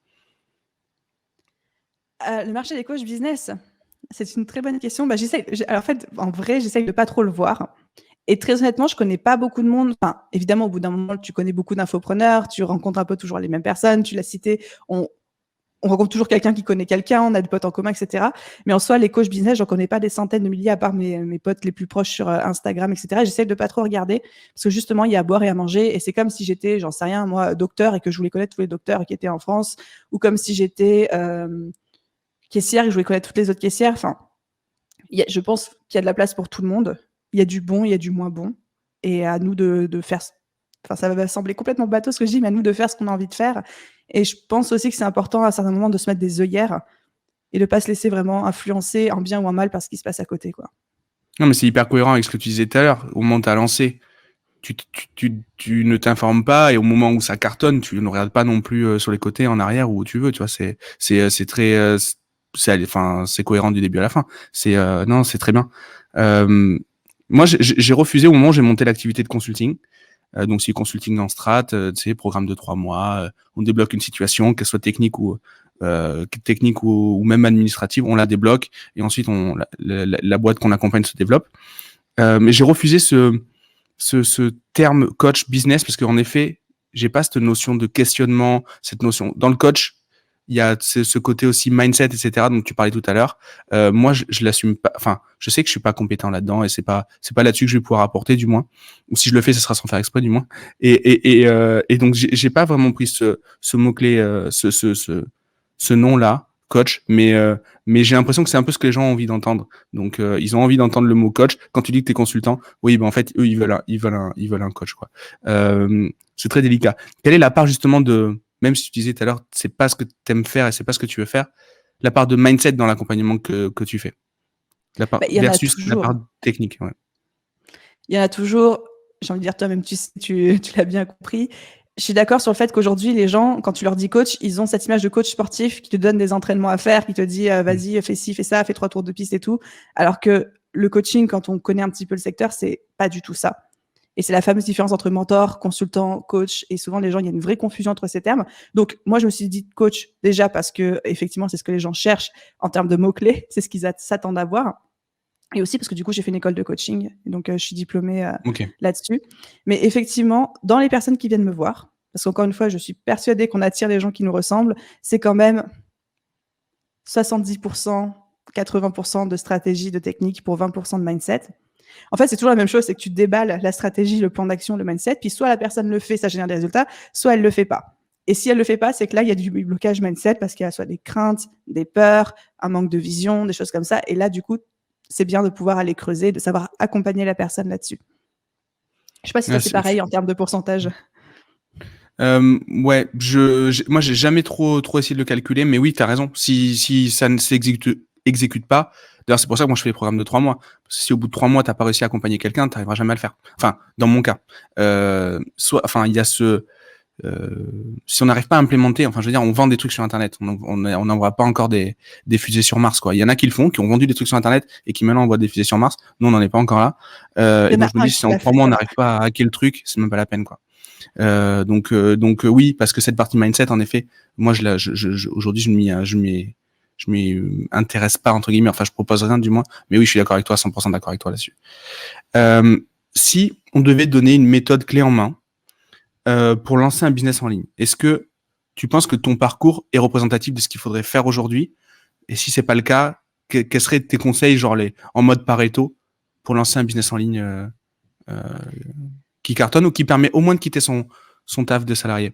Le marché des coachs business, c'est une très bonne question. Bah, alors, en fait, en vrai, j'essaye de pas trop le voir. Et très honnêtement, je connais pas beaucoup de monde. Enfin, évidemment, au bout d'un moment, tu connais beaucoup d'infopreneurs, tu rencontres un peu toujours les mêmes personnes. Tu l'as cité, on rencontre toujours quelqu'un qui connaît quelqu'un, on a des potes en commun, etc. Mais en soi, les coachs business, j'en connais pas des centaines de milliers, à part mes potes les plus proches sur Instagram, etc. J'essaie de pas trop regarder, parce que justement, il y a à boire et à manger, et c'est comme si j'étais, j'en sais rien, moi, docteur, et que je voulais connaître tous les docteurs qui étaient en France, ou comme si j'étais caissière et que je voulais connaître toutes les autres caissières. Enfin, je pense qu'il y a de la place pour tout le monde. Il y a du bon, il y a du moins bon. Et à nous de faire. Enfin, ça va sembler complètement bateau ce que je dis, mais à nous de faire ce qu'on a envie de faire. Et je pense aussi que c'est important à un certain moment de se mettre des œillères et de pas se laisser vraiment influencer en bien ou en mal par ce qui se passe à côté, quoi. Non, mais c'est hyper cohérent avec ce que tu disais tout à l'heure. Au moment où tu as lancé, tu ne t'informes pas et au moment où ça cartonne, tu ne regardes pas non plus sur les côtés, en arrière ou où tu veux. Tu vois, c'est très, c'est cohérent du début à la fin. Non, c'est très bien. Moi, j'ai refusé au moment où j'ai monté l'activité de consulting. Donc, c'est consulting en strat, tu sais, programme de 3 mois. On débloque une situation, qu'elle soit technique ou même administrative, on la débloque et ensuite la boîte qu'on accompagne se développe. Mais j'ai refusé ce terme coach business parce qu'en effet, j'ai pas cette notion de questionnement, cette notion. Dans le coach, il y a ce côté aussi mindset, etc. dont tu parlais tout à l'heure. Moi, je l'assume pas. Enfin, je sais que je suis pas compétent là-dedans et c'est pas là-dessus que je vais pouvoir apporter, du moins. Ou si je le fais, ce sera sans faire exprès, du moins. Et donc, j'ai pas vraiment pris ce mot-clé, ce nom-là, coach, mais j'ai l'impression que c'est un peu ce que les gens ont envie d'entendre. Donc, ils ont envie d'entendre le mot coach. Quand tu dis que t'es consultant, oui, ben en fait, eux, ils veulent un coach, quoi. C'est très délicat. Quelle est la part justement de, même si tu disais tout à l'heure, c'est pas ce que tu aimes faire et c'est pas ce que tu veux faire, la part de mindset dans l'accompagnement que tu fais, la part Bah, il y en a versus la part toujours. technique. Ouais. Il y en a toujours. J'ai envie de dire, toi-même, tu l'as bien compris. Je suis d'accord sur le fait qu'aujourd'hui, les gens, quand tu leur dis coach, ils ont cette image de coach sportif qui te donne des entraînements à faire, qui te dit vas-y, fais ci, fais ça, fais 3 tours de piste et tout. Alors que le coaching, quand on connaît un petit peu le secteur, c'est pas du tout ça. Et c'est la fameuse différence entre mentor, consultant, coach. Et souvent, les gens, il y a une vraie confusion entre ces termes. Donc, moi, je me suis dit coach déjà parce que, effectivement, c'est ce que les gens cherchent en termes de mots-clés. C'est ce qu'ils s'attendent à voir. Et aussi parce que du coup, j'ai fait une école de coaching. Et donc, je suis diplômée Ok. là-dessus. Mais effectivement, dans les personnes qui viennent me voir, parce qu'encore une fois, je suis persuadée qu'on attire les gens qui nous ressemblent, c'est quand même 70%, 80% de stratégie, de technique pour 20% de mindset. En fait, c'est toujours la même chose, c'est que tu déballes la stratégie, le plan d'action, le mindset, puis soit la personne le fait, ça génère des résultats, soit elle le fait pas. Et si elle le fait pas, c'est que là, il y a du blocage mindset parce qu'il y a soit des craintes, des peurs, un manque de vision, des choses comme ça. Et là, du coup, c'est bien de pouvoir aller creuser, de savoir accompagner la personne là-dessus. Je sais pas si toi, c'est pareil en termes de pourcentage. Ouais, moi j'ai jamais trop essayé de le calculer, mais oui, t'as raison. Si ça ne exécute pas, d'ailleurs c'est pour ça que moi je fais les programmes de 3 mois. Parce que si au bout de 3 mois t'as pas réussi à accompagner quelqu'un, t'arriveras jamais à le faire. Enfin, dans mon cas, il y a si on n'arrive pas à implémenter, enfin je veux dire, on vend des trucs sur Internet, on n'envoie pas encore des fusées sur Mars, quoi. Il y en a qui le font, qui ont vendu des trucs sur Internet et qui maintenant envoient des fusées sur Mars. Nous on n'en est pas encore là. Et donc je me dis si en 3 mois on n'arrive pas à hacker le truc, c'est même pas la peine, quoi. Oui, parce que cette partie mindset, en effet, moi aujourd'hui je m'y intéresse pas, entre guillemets, enfin je propose rien du moins, mais oui, je suis d'accord avec toi, 100% d'accord avec toi là-dessus. Si on devait donner une méthode clé en main pour lancer un business en ligne, est-ce que tu penses que ton parcours est représentatif de ce qu'il faudrait faire aujourd'hui? Et si c'est pas le cas, quels seraient tes conseils, genre en mode Pareto, pour lancer un business en ligne qui cartonne ou qui permet au moins de quitter son taf de salarié?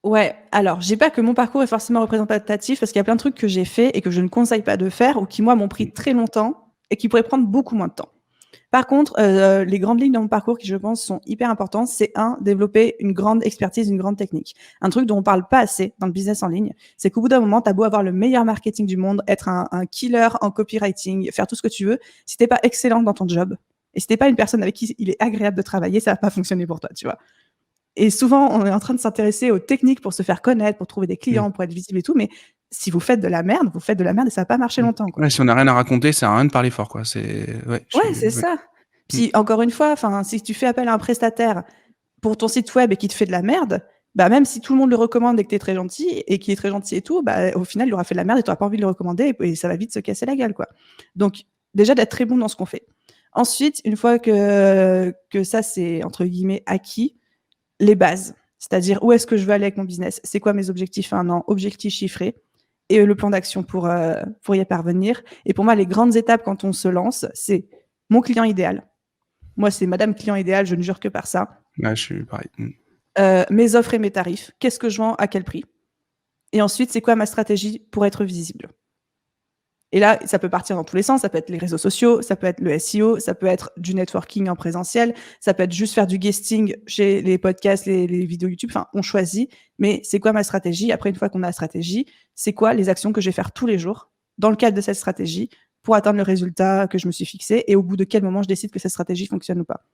Ouais, alors, j'ai pas que mon parcours est forcément représentatif parce qu'il y a plein de trucs que j'ai fait et que je ne conseille pas de faire ou qui, moi, m'ont pris très longtemps et qui pourraient prendre beaucoup moins de temps. Par contre, les grandes lignes de mon parcours qui, je pense, sont hyper importantes, c'est développer une grande expertise, une grande technique. Un truc dont on parle pas assez dans le business en ligne, c'est qu'au bout d'un moment, t'as beau avoir le meilleur marketing du monde, être un killer en copywriting, faire tout ce que tu veux, si t'es pas excellent dans ton job, et si t'es pas une personne avec qui il est agréable de travailler, ça va pas fonctionner pour toi, tu vois. Et souvent, on est en train de s'intéresser aux techniques pour se faire connaître, pour trouver des clients, pour être visible et tout, mais si vous faites de la merde, vous faites de la merde et ça va pas marcher longtemps, quoi. Ouais, si on n'a rien à raconter, ça sert à rien de parler fort, quoi. Ouais, c'est ça. Puis encore une fois, si tu fais appel à un prestataire pour ton site web et qu'il te fait de la merde, bah même si tout le monde le recommande et que t'es très gentil et qu'il est très gentil et tout, bah au final il aura fait de la merde et t'auras pas envie de le recommander et ça va vite se casser la gueule, quoi. Donc déjà d'être très bon dans ce qu'on fait. Ensuite, une fois que ça c'est entre guillemets acquis, les bases, c'est-à-dire où est-ce que je veux aller avec mon business, c'est quoi mes objectifs à un an, objectifs chiffrés et le plan d'action pour y parvenir. Et pour moi, les grandes étapes quand on se lance, c'est mon client idéal. Moi, c'est Madame Client idéal, je ne jure que par ça. Ouais, je suis pareil. Mes offres et mes tarifs, qu'est-ce que je vends, à quel prix. Et ensuite, c'est quoi ma stratégie pour être visible. Et là, ça peut partir dans tous les sens. Ça peut être les réseaux sociaux, ça peut être le SEO, ça peut être du networking en présentiel, ça peut être juste faire du guesting chez les podcasts, les vidéos YouTube. Enfin, on choisit. Mais c'est quoi ma stratégie? Après, une fois qu'on a la stratégie, c'est quoi les actions que je vais faire tous les jours dans le cadre de cette stratégie pour atteindre le résultat que je me suis fixé et au bout de quel moment je décide que cette stratégie fonctionne ou pas.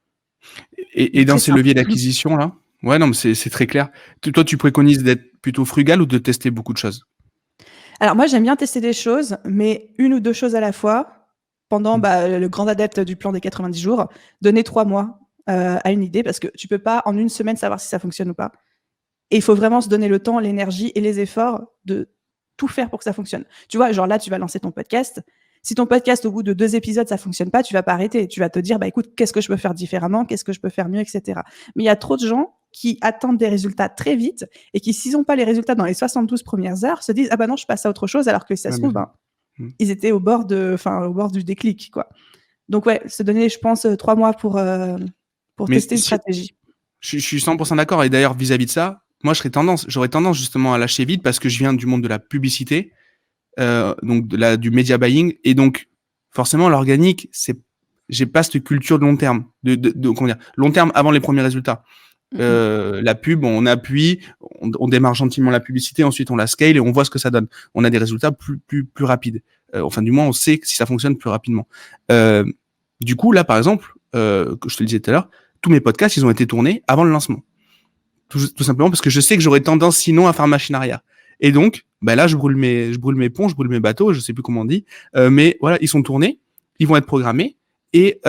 Et dans ces leviers d'acquisition, là, ouais, non, mais c'est très clair. Toi, tu préconises d'être plutôt frugal ou de tester beaucoup de choses? Alors moi, j'aime bien tester des choses, mais 1 ou 2 choses à la fois. Pendant le grand adepte du plan des 90 jours, donner 3 mois à une idée parce que tu peux pas en 1 semaine savoir si ça fonctionne ou pas. Et il faut vraiment se donner le temps, l'énergie et les efforts de tout faire pour que ça fonctionne. Tu vois, genre là, tu vas lancer ton podcast. Si ton podcast, au bout de 2 épisodes, ça fonctionne pas, tu vas pas arrêter. Tu vas te dire, bah écoute, qu'est-ce que je peux faire différemment? Qu'est-ce que je peux faire mieux, etc. Mais il y a trop de gens qui attendent des résultats très vite et qui, s'ils n'ont pas les résultats dans les 72 premières heures, se disent, ah bah non, je passe à autre chose, alors que si ça se trouve, ils étaient au bord du déclic, quoi. Donc ouais, se donner, je pense, 3 mois pour tester une stratégie. Je suis 100% d'accord. Et d'ailleurs, vis-à-vis de ça, moi, j'aurais tendance justement à lâcher vite parce que je viens du monde de la publicité, donc du media buying, et donc forcément l'organique, j'ai pas cette culture de long terme, comment dire, long terme avant les premiers résultats. La pub, on appuie, on démarre gentiment la publicité, ensuite on la scale et on voit ce que ça donne. On a des résultats plus rapides. Enfin, du moins, on sait si ça fonctionne plus rapidement. Du coup, là, par exemple, que je te le disais tout à l'heure, tous mes podcasts, ils ont été tournés avant le lancement. Tout simplement parce que je sais que j'aurais tendance sinon à faire machine arrière. Et donc, bah là, je brûle mes ponts, je brûle mes bateaux, je sais plus comment on dit, mais voilà, ils sont tournés, ils vont être programmés et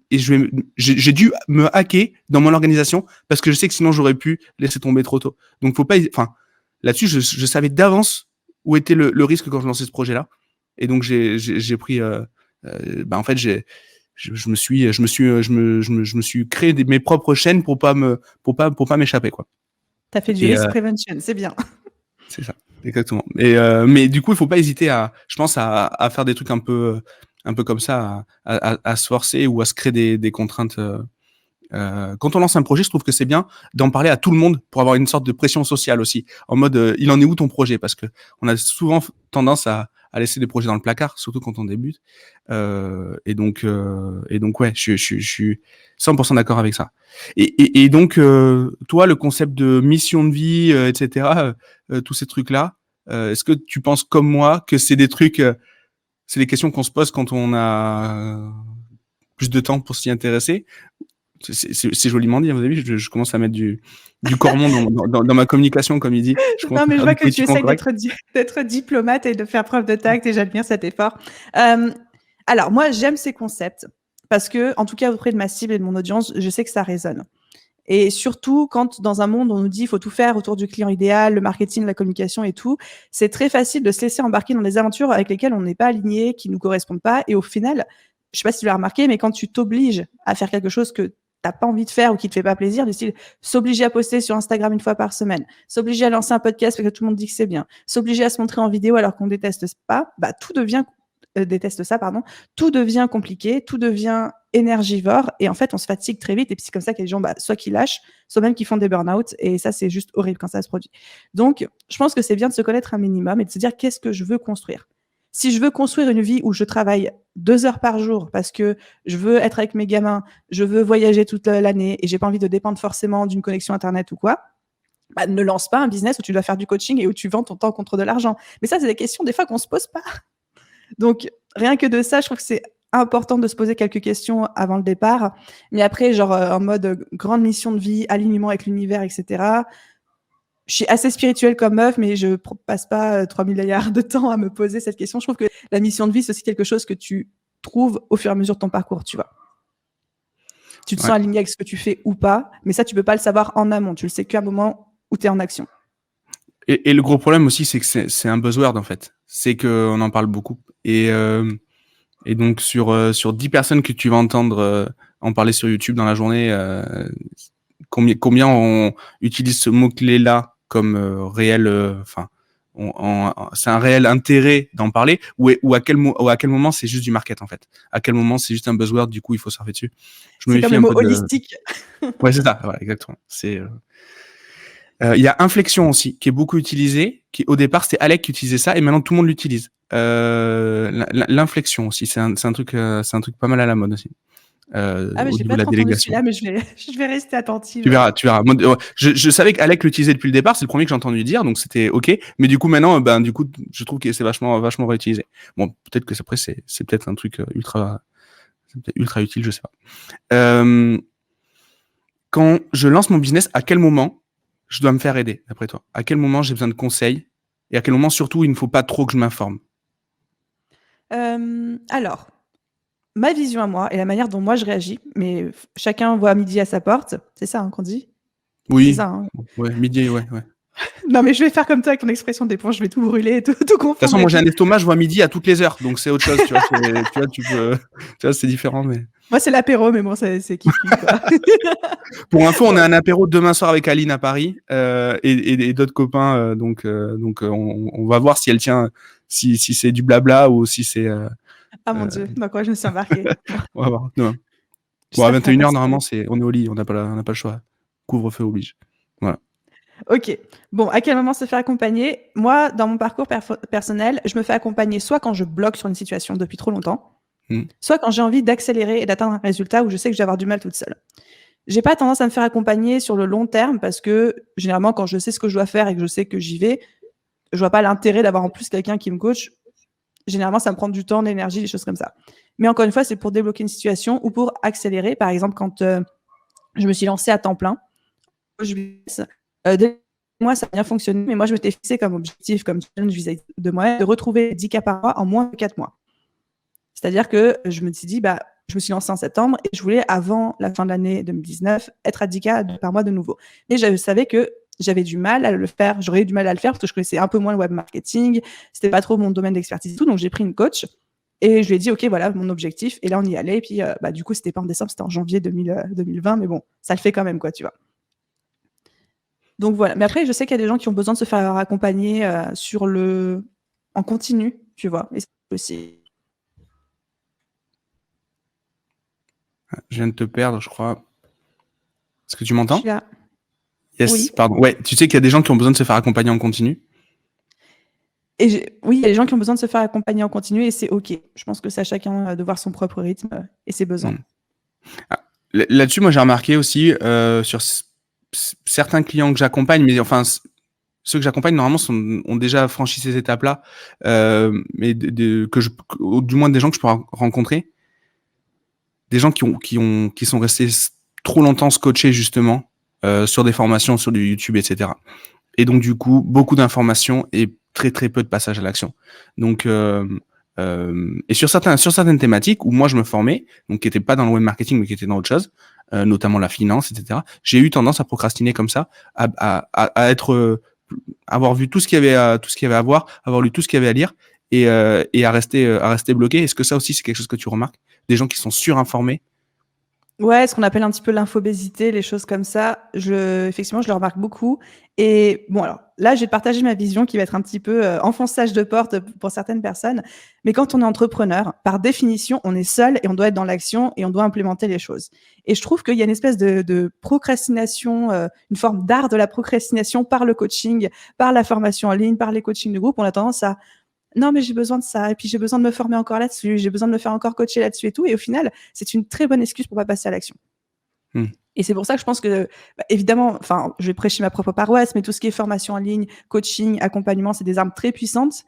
j'ai dû me hacker dans mon organisation parce que je sais que sinon j'aurais pu laisser tomber trop tôt. Donc faut pas, enfin, là-dessus, je savais d'avance où était le risque quand je lançais ce projet-là. Et donc j'ai pris, en fait, je me suis créé mes propres chaînes pour pas m'échapper, quoi. T'as fait du risk prevention, c'est bien. C'est ça, exactement. Mais du coup, il faut pas hésiter je pense, à faire des trucs un peu comme ça, à se forcer ou à se créer des contraintes. Quand on lance un projet, je trouve que c'est bien d'en parler à tout le monde pour avoir une sorte de pression sociale aussi, en mode il en est où ton projet, parce que on a souvent tendance à laisser des projets dans le placard, surtout quand on débute. Et donc ouais, je suis 100% d'accord avec ça. Et donc toi, le concept de mission de vie, etc., tous ces trucs là, est-ce que tu penses comme moi que c'est des trucs, c'est des questions qu'on se pose quand on a plus de temps pour s'y intéresser? C'est joliment dit, vous avez vu, je commence à mettre du cormon dans ma communication, comme il dit. Non, mais je vois que tu essaies d'être diplomate et de faire preuve de tact et j'admire cet effort. Alors, moi, j'aime ces concepts parce que, en tout cas, auprès de ma cible et de mon audience, je sais que ça résonne. Et surtout, quand dans un monde, on nous dit il faut tout faire autour du client idéal, le marketing, la communication et tout, c'est très facile de se laisser embarquer dans des aventures avec lesquelles on n'est pas aligné, qui nous correspondent pas. Et au final, je sais pas si tu l'as remarqué, mais quand tu t'obliges à faire quelque chose que t'as pas envie de faire ou qui te fait pas plaisir, du style s'obliger à poster sur Instagram 1 fois par semaine, s'obliger à lancer un podcast parce que tout le monde dit que c'est bien, s'obliger à se montrer en vidéo alors qu'on déteste pas, bah tout devient tout devient compliqué, tout devient énergivore et en fait on se fatigue très vite et puis c'est comme ça qu'il y a des gens soit qui lâchent, soit même qui font des burn-out et ça c'est juste horrible quand ça se produit. Donc je pense que c'est bien de se connaître un minimum et de se dire qu'est-ce que je veux construire. Si je veux construire une vie où je travaille 2 heures par jour parce que je veux être avec mes gamins, je veux voyager toute l'année et j'ai pas envie de dépendre forcément d'une connexion Internet ou quoi, bah, ne lance pas un business où tu dois faire du coaching et où tu vends ton temps contre de l'argent. Mais ça, c'est des questions des fois qu'on se pose pas. Donc, rien que de ça, je trouve que c'est important de se poser quelques questions avant le départ. Mais après, genre en mode grande mission de vie, alignement avec l'univers, etc. Je suis assez spirituelle comme meuf, mais je passe pas 3000 milliards de temps à me poser cette question. Je trouve que la mission de vie, c'est aussi quelque chose que tu trouves au fur et à mesure de ton parcours, tu vois. Tu te sens aligné avec ce que tu fais ou pas, mais ça, tu peux pas le savoir en amont. Tu le sais qu'à un moment où tu es en action. Et le gros problème aussi, c'est que c'est un buzzword, en fait. C'est qu'on en parle beaucoup. Et donc, sur 10 personnes que tu vas entendre en parler sur YouTube dans la journée, combien on utilise ce mot-clé-là comme réel, c'est un réel intérêt d'en parler, ou à quel moment c'est juste du market, en fait. À quel moment c'est juste un buzzword, du coup, il faut surfer dessus. Je me C'est comme méfie le un mot peu holistique. Ouais, c'est ça, voilà, exactement. Il y a inflexion aussi, qui est beaucoup utilisé, qui au départ c'était Alec qui utilisait ça, et maintenant tout le monde l'utilise. L'inflexion aussi, c'est un truc pas mal à la mode aussi. Mais Au j'ai niveau pas de la trop entendu délégation. celui-là, mais je vais rester attentive. Tu verras. Moi, je savais qu'Alec l'utilisait depuis le départ, c'est le premier que j'ai entendu dire, donc c'était ok. Mais du coup maintenant, du coup, je trouve que c'est vachement réutilisé. Bon, peut-être que après c'est peut-être un truc ultra utile, je sais pas. Quand je lance mon business, à quel moment je dois me faire aider, d'après toi? À quel moment j'ai besoin de conseils? Et à quel moment, surtout, il ne faut pas trop que je m'informe? Alors, ma vision à moi et la manière dont moi je réagis, mais chacun voit midi à sa porte, c'est ça qu'on dit? C'est Oui, ça, hein? ouais, midi, ouais. De Non, mais je vais faire comme toi avec ton expression d'éponge, je vais tout brûler, tout toute confondre façon, moi, avec j'ai un estomac, je vois midi à toutes les heures, donc c'est autre chose, tu vois. Tu vois, tu vois, c'est différent, mais. moi, c'est l'apéro, mais bon, c'est kiff-kiff, quoi. Pour info, on Bon, a un apéro demain soir avec Aline à Paris, et d'autres copains, donc on va voir si elle tient, si c'est du blabla ou si c'est. ah mon Dieu, dans quoi je me suis embarquée? Bon, On va voir. Demain. Bon, à j'espère qu'il y aura 21h, personne. normalement, on est au lit, on n'a pas le choix. Couvre-feu oblige. Voilà. OK. Bon, à quel moment se faire accompagner? Moi, dans mon parcours personnel, je me fais accompagner soit quand je bloque sur une situation depuis trop longtemps, Mm. soit quand j'ai envie d'accélérer et d'atteindre un résultat où je sais que je vais avoir du mal toute seule. J'ai pas tendance à me faire accompagner sur le long terme parce que généralement, quand je sais ce que je dois faire et que je sais que j'y vais, je vois pas l'intérêt d'avoir en plus quelqu'un qui me coach. Généralement, ça me prend du temps, de l'énergie, des choses comme ça. Mais encore une fois, c'est pour débloquer une situation ou pour accélérer. Par exemple, quand je me suis lancée à temps plein, dès moi, ça a bien fonctionné, mais moi, je m'étais fixé comme objectif, comme challenge vis-à-vis de moi, de retrouver 10 cas par mois en moins de 4 mois. C'est-à-dire que je me suis dit, je me suis lancée en septembre et je voulais, avant la fin de l'année 2019, être à 10 cas par mois de nouveau. Mais je savais que j'avais du mal à le faire, j'aurais eu du mal à le faire parce que je connaissais un peu moins le web marketing, c'était pas trop mon domaine d'expertise et tout, donc j'ai pris une coach et je lui ai dit, OK, voilà mon objectif. Et là, on y allait. Et puis, du coup, c'était pas en décembre, c'était en janvier 2020, mais bon, ça le fait quand même, quoi, tu vois. Donc voilà. Mais après, je sais qu'il y a des gens qui ont besoin de se faire accompagner en continu, tu vois. Et c'est possible. Je viens de te perdre, je crois. Est-ce que tu Je suis m'entends? là. Yes, Oui. pardon. Ouais, tu sais qu'il y a des gens qui ont besoin de se faire accompagner en continu. Oui, il y a des gens qui ont besoin de se faire accompagner en continu et c'est OK. Je pense que c'est à chacun de voir son propre rythme et ses besoins. Mm. Ah, là-dessus, moi, j'ai remarqué aussi sur certains clients que j'accompagne, mais enfin, ceux que j'accompagne, normalement, ont déjà franchi ces étapes-là, mais du moins des gens que je peux rencontrer, des gens qui sont restés trop longtemps scotchés, justement, sur des formations, sur du YouTube, etc. Et donc, du coup, beaucoup d'informations et très, très peu de passage à l'action. Donc, et sur certaines thématiques où moi, je me formais, donc qui n'étaient pas dans le web marketing, mais qui étaient dans autre chose, notamment la finance, etc., j'ai eu tendance à procrastiner comme ça, à avoir vu tout ce qu'il y avait à voir, avoir lu tout ce qu'il y avait à lire, et à rester bloqué. Est-ce que ça aussi, c'est quelque chose que tu remarques? Des gens qui sont surinformés? Ouais, ce qu'on appelle un petit peu l'infobésité, les choses comme ça, effectivement, je le remarque beaucoup. Et bon, alors là, je vais te partager ma vision qui va être un petit peu enfonçage de porte pour certaines personnes. Mais quand on est entrepreneur, par définition, on est seul et on doit être dans l'action et on doit implémenter les choses. Et je trouve qu'il y a une espèce de procrastination, une forme d'art de la procrastination par le coaching, par la formation en ligne, par les coachings de groupe. On a tendance à non, mais j'ai besoin de ça, et puis j'ai besoin de me former encore là-dessus, j'ai besoin de me faire encore coacher là-dessus et tout. Et au final, c'est une très bonne excuse pour pas passer à l'action. Et c'est pour ça que je pense que, évidemment, enfin, je vais prêcher ma propre paroisse, mais tout ce qui est formation en ligne, coaching, accompagnement, c'est des armes très puissantes.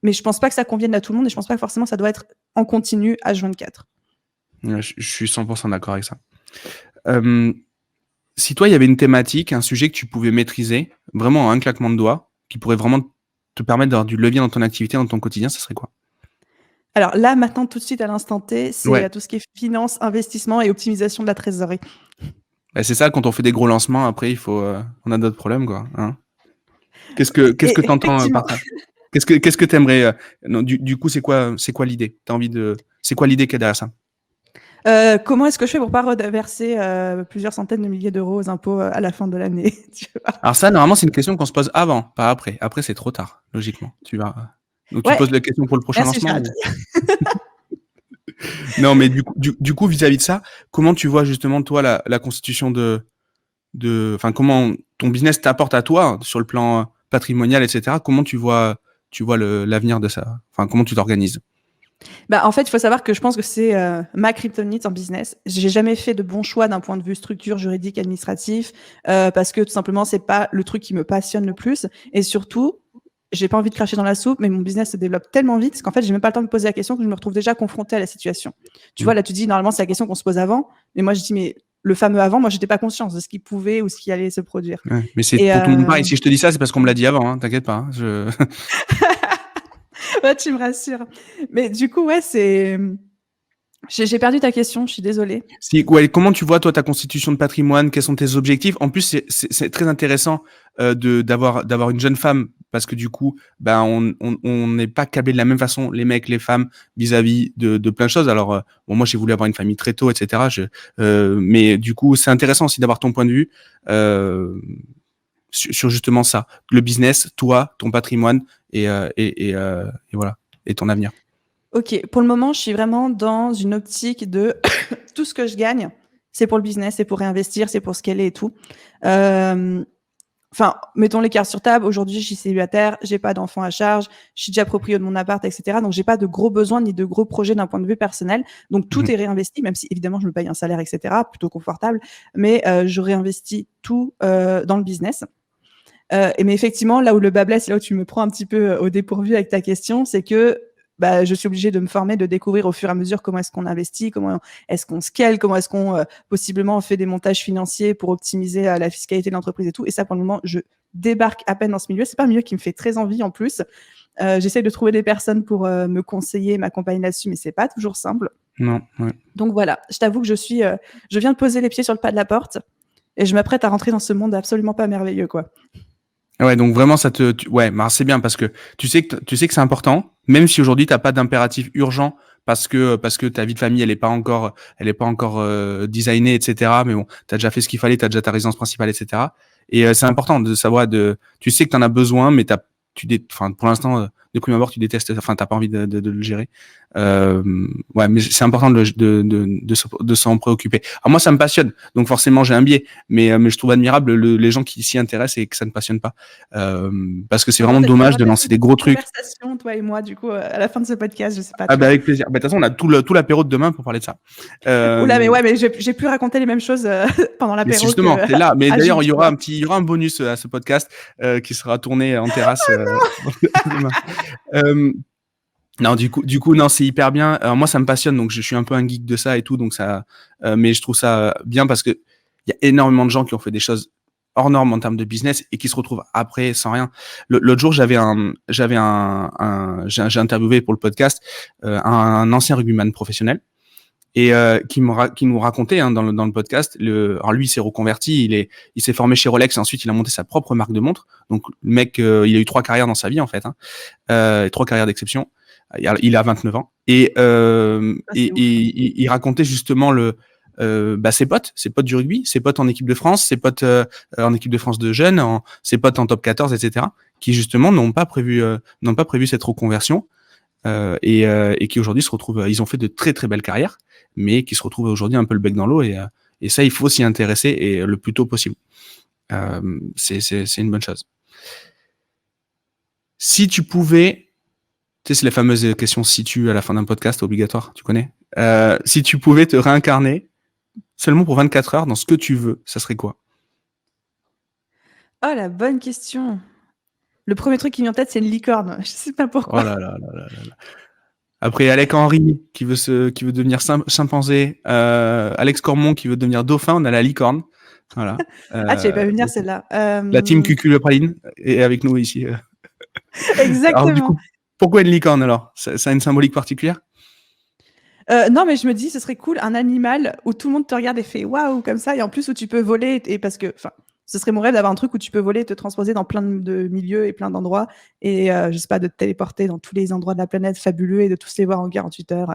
Mais je pense pas que ça convienne à tout le monde, et je pense pas que forcément ça doit être en continu H24. Je suis 100% d'accord avec ça. Si toi, il y avait une thématique, un sujet que tu pouvais maîtriser, vraiment en un claquement de doigts, qui pourrait vraiment te permettre d'avoir du levier dans ton activité, dans ton quotidien, ça serait quoi? Alors là, maintenant, tout de suite, à l'instant T, c'est Ouais, tout ce qui est finance, investissement et optimisation de la trésorerie. bah, c'est ça, quand on fait des gros lancements, après, on a d'autres problèmes, quoi. Hein. Qu'est-ce que Et t'entends effectivement, par ça? Qu'est-ce que t'aimerais, non, du coup, c'est quoi l'idée? C'est quoi l'idée qu'il y a derrière ça? comment est-ce que je fais pour pas reverser plusieurs centaines de milliers d'euros aux impôts à la fin de l'année, tu vois? Alors ça, normalement, c'est une question qu'on se pose avant, pas après. Après, c'est trop tard, logiquement. Donc tu Ouais, poses la question pour le prochain merci lancement Gérald. ou... Non, mais du coup, vis-à-vis de ça, comment tu vois justement, toi, la constitution enfin, comment ton business t'apporte à toi sur le plan patrimonial, etc. Comment tu vois l'avenir de ça? Enfin, comment tu t'organises? Bah, en fait, il faut savoir que je pense que c'est ma kryptonite en business. J'ai jamais fait de bons choix d'un point de vue structure juridique, administratif, parce que tout simplement, c'est pas le truc qui me passionne le plus. Et surtout, j'ai pas envie de cracher dans la soupe, mais mon business se développe tellement vite qu'en fait, j'ai même pas le temps de me poser la question que je me retrouve déjà confrontée à la situation. Tu Mm. vois, là, tu dis, normalement, c'est la question qu'on se pose avant, mais moi, je dis, mais le fameux avant, moi, j'étais pas consciente de ce qui pouvait ou ce qui allait se produire. Ouais. Mais c'est Et pour tout le monde pareil. Si je te dis ça, c'est parce qu'on me l'a dit avant, hein, t'inquiète pas. Hein, ouais, tu me rassures. Mais du coup, ouais, j'ai perdu ta question, je suis désolée. Ouais, comment tu vois toi ta constitution de patrimoine? Quels sont tes objectifs? En plus, c'est très intéressant d'avoir une jeune femme parce que du coup, ben on n'est pas câblé de la même façon les mecs, les femmes vis-à-vis de plein de choses. Alors bon, moi j'ai voulu avoir une famille très tôt, etc. Mais du coup, c'est intéressant aussi d'avoir ton point de vue sur justement ça, le business, toi, ton patrimoine et voilà et ton avenir. Ok, pour le moment, je suis vraiment dans une optique de tout ce que je gagne, c'est pour le business, c'est pour réinvestir, c'est pour scaler et tout. Enfin, mettons les cartes sur table. Aujourd'hui, je suis célibataire, j'ai pas d'enfants à charge, je suis déjà propriétaire de mon appart, etc. Donc, j'ai pas de gros besoins ni de gros projets d'un point de vue personnel. Donc, tout Mhm. est réinvesti, même si évidemment, je me paye un salaire, etc. Plutôt confortable, mais je réinvestis tout dans le business. Mais effectivement, là où le bas blesse, là où tu me prends un petit peu au dépourvu avec ta question, c'est que je suis obligée de me former, de découvrir au fur et à mesure comment est-ce qu'on investit, comment est-ce qu'on scale, comment est-ce qu'on possiblement fait des montages financiers pour optimiser la fiscalité de l'entreprise et tout. Et ça, pour le moment, je débarque à peine dans ce milieu. C'est pas un milieu qui me fait très envie en plus. J'essaie de trouver des personnes pour me conseiller, m'accompagner là-dessus, mais c'est pas toujours simple. Non, ouais. Donc voilà, je t'avoue que je viens de poser les pieds sur le pas de la porte et je m'apprête à rentrer dans ce monde absolument pas merveilleux, quoi. Ouais, donc vraiment ouais, bah, c'est bien parce que tu sais que c'est important, même si aujourd'hui t'as pas d'impératif urgent parce que ta vie de famille elle est pas encore designée, etc. Mais bon, t'as déjà fait ce qu'il fallait, t'as déjà ta résidence principale, etc. Et c'est important de savoir tu sais que t'en as besoin, mais enfin pour l'instant de prime abord tu détestes, enfin t'as pas envie de le gérer. Euh, ouais, mais c'est important de s'en préoccuper. Alors moi ça me passionne, donc forcément j'ai un biais, mais je trouve admirable les gens qui s'y intéressent et que ça ne passionne pas. Parce que c'est On va vraiment peut-être dommage avoir de lancer des une gros trucs. conversation, toi et moi, du coup, à la fin de ce podcast, je sais pas, Ah tu bah vois. avec plaisir. Bah, de toute façon, on a tout l'apéro de demain pour parler de ça. Oula, mais Euh, ouais, mais j'ai pu raconter les mêmes choses pendant mais c'est l'apéro justement, que t'es là. Mais à d'ailleurs, Gilles, il tu y aura vois. il y aura un bonus à ce podcast qui sera tourné en terrasse demain. Euh, non, du coup, non, c'est hyper bien. Alors moi, ça me passionne, donc je suis un peu un geek de ça et tout, donc ça. Mais je trouve ça bien parce que il y a énormément de gens qui ont fait des choses hors normes en termes de business et qui se retrouvent après sans rien. L'autre jour, j'ai interviewé pour le podcast un ancien rugbyman professionnel et qui nous racontait hein, dans le podcast. Alors lui, il s'est reconverti, il s'est formé chez Rolex et ensuite il a monté sa propre marque de montres. Donc le mec, il a eu 3 carrières dans sa vie en fait, hein, 3 carrières d'exception. Il a 29 ans Ah, et c'est ouf. il racontait justement ses potes du rugby, ses potes en équipe de France, ses potes en équipe de France de jeunes, ses potes en top 14, etc. qui justement n'ont pas prévu cette reconversion et qui aujourd'hui se retrouvent, ils ont fait de très très belles carrières, mais qui se retrouvent aujourd'hui un peu le bec dans l'eau et ça il faut s'y intéresser et le plus tôt possible. C'est une bonne chose. Si tu pouvais Tu sais, c'est les fameuses questions situ à la fin d'un podcast obligatoire, tu connais. Si tu pouvais te réincarner seulement pour 24 heures dans ce que tu veux, ça serait quoi? Oh, la bonne question. Le premier truc qui me vient en tête, c'est une licorne. Je sais pas Oh pourquoi. là là là là là. Après, Alec Henry qui veut devenir chimpanzé, Alex Cormon qui veut devenir dauphin, on a la licorne. Voilà. Ah, tu avais pas vu venir Donc, celle-là. la team Cucul-Praline est avec nous ici. Alors du Exactement. coup, pourquoi une licorne alors? Ça a une symbolique particulière? Non, mais je me dis, ce serait cool, un animal où tout le monde te regarde et fait waouh, comme ça, et en plus où tu peux voler, et parce que, enfin, ce serait mon rêve d'avoir un truc où tu peux voler et te transposer dans plein de milieux et plein d'endroits, et je sais pas, de te téléporter dans tous les endroits de la planète fabuleux et de tous les voir en 48 heures.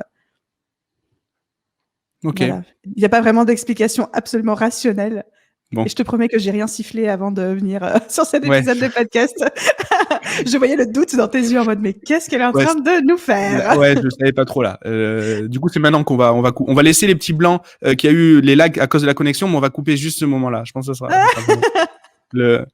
Ok, Voilà. Il n'y a pas vraiment d'explication absolument rationnelle. bon. Et je te promets que j'ai rien sifflé avant de venir sur cet Ouais, épisode de podcast. Je voyais le doute dans tes yeux en mode, mais qu'est-ce qu'elle est en ouais, train de nous faire? ouais, je savais pas trop là. Du coup, c'est maintenant on va laisser les petits blancs qu'il y a eu les lags à cause de la connexion, mais on va couper juste ce moment-là. Je pense que ça sera bon.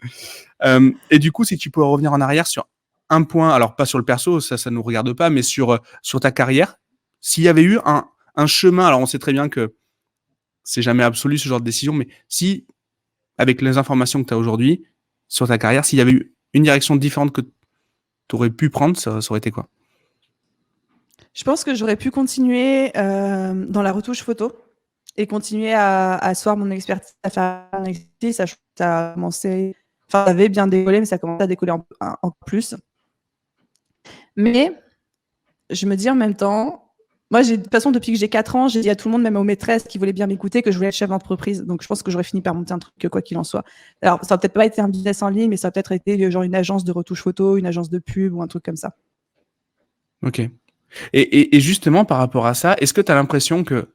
Et du coup, si tu peux revenir en arrière sur un point, alors pas sur le perso, ça nous regarde pas, mais sur ta carrière, s'il y avait eu un chemin, alors on sait très bien que c'est jamais absolu ce genre de décision, mais si, avec les informations que tu as aujourd'hui sur ta carrière, s'il y avait eu une direction différente que tu aurais pu prendre, ça aurait été quoi? Je pense que j'aurais pu continuer dans la retouche photo et continuer à asseoir mon expertise, à faire mon expertise. Ça a commencé, enfin, ça avait bien décollé, mais ça a commencé à décoller en plus. Mais je me dis en même temps, moi, de toute façon, depuis que j'ai 4 ans, j'ai dit à tout le monde, même aux maîtresses qui voulaient bien m'écouter, que je voulais être chef d'entreprise. Donc, je pense que j'aurais fini par monter un truc, quoi qu'il en soit. Alors, ça n'a peut-être pas été un business en ligne, mais ça a peut-être été genre une agence de retouche photo, une agence de pub ou un truc comme ça. Ok. Et justement, par rapport à ça, est-ce que tu as l'impression que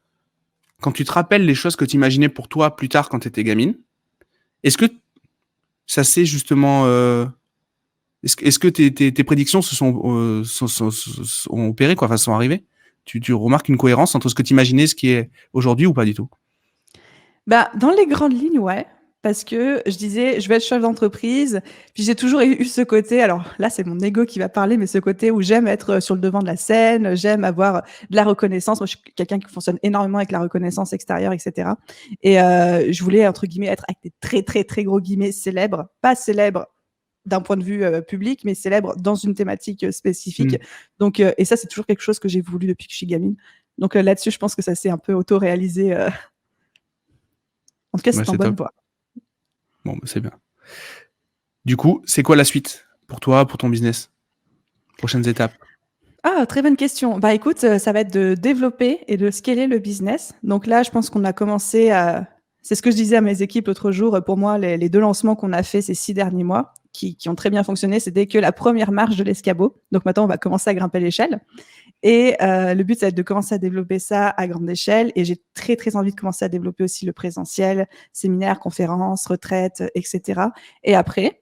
quand tu te rappelles les choses que tu imaginais pour toi plus tard quand tu étais gamine, est-ce que ça s'est justement. Est-ce que tes prédictions sont opérées, quoi, enfin, sont arrivées? Tu remarques une cohérence entre ce que tu imaginais et ce qui est aujourd'hui ou pas du tout? Bah, dans les grandes lignes, ouais. Parce que je disais, je vais être chef d'entreprise. Puis j'ai toujours eu ce côté, alors là, c'est mon ego qui va parler, mais ce côté où j'aime être sur le devant de la scène, j'aime avoir de la reconnaissance. Moi, je suis quelqu'un qui fonctionne énormément avec la reconnaissance extérieure, etc. Et je voulais, entre guillemets, être avec des très, très, très gros guillemets célèbres. Pas célèbres d'un point de vue public, mais célèbres dans une thématique spécifique. Donc, et ça, c'est toujours quelque chose que j'ai voulu depuis que je suis gamine. Donc là-dessus, je pense que ça s'est un peu auto-réalisé. En tout cas, Ouais, c'est en c'est bonne top. voie. Bon, bah, c'est bien. Du coup, c'est quoi la suite pour toi, pour ton business? Prochaines étapes? Ah, très bonne question. Bah écoute, ça va être de développer et de scaler le business. Donc là, je pense qu'on a commencé à... C'est ce que je disais à mes équipes l'autre jour. Pour moi, les 2 lancements qu'on a fait ces 6 derniers mois, qui ont très bien fonctionné, c'était que la première marche de l'escabeau. Donc maintenant, on va commencer à grimper l'échelle. Et le but, ça va être de commencer à développer ça à grande échelle. Et j'ai très, très envie de commencer à développer aussi le présentiel, séminaires, conférences, retraites, etc. Et après,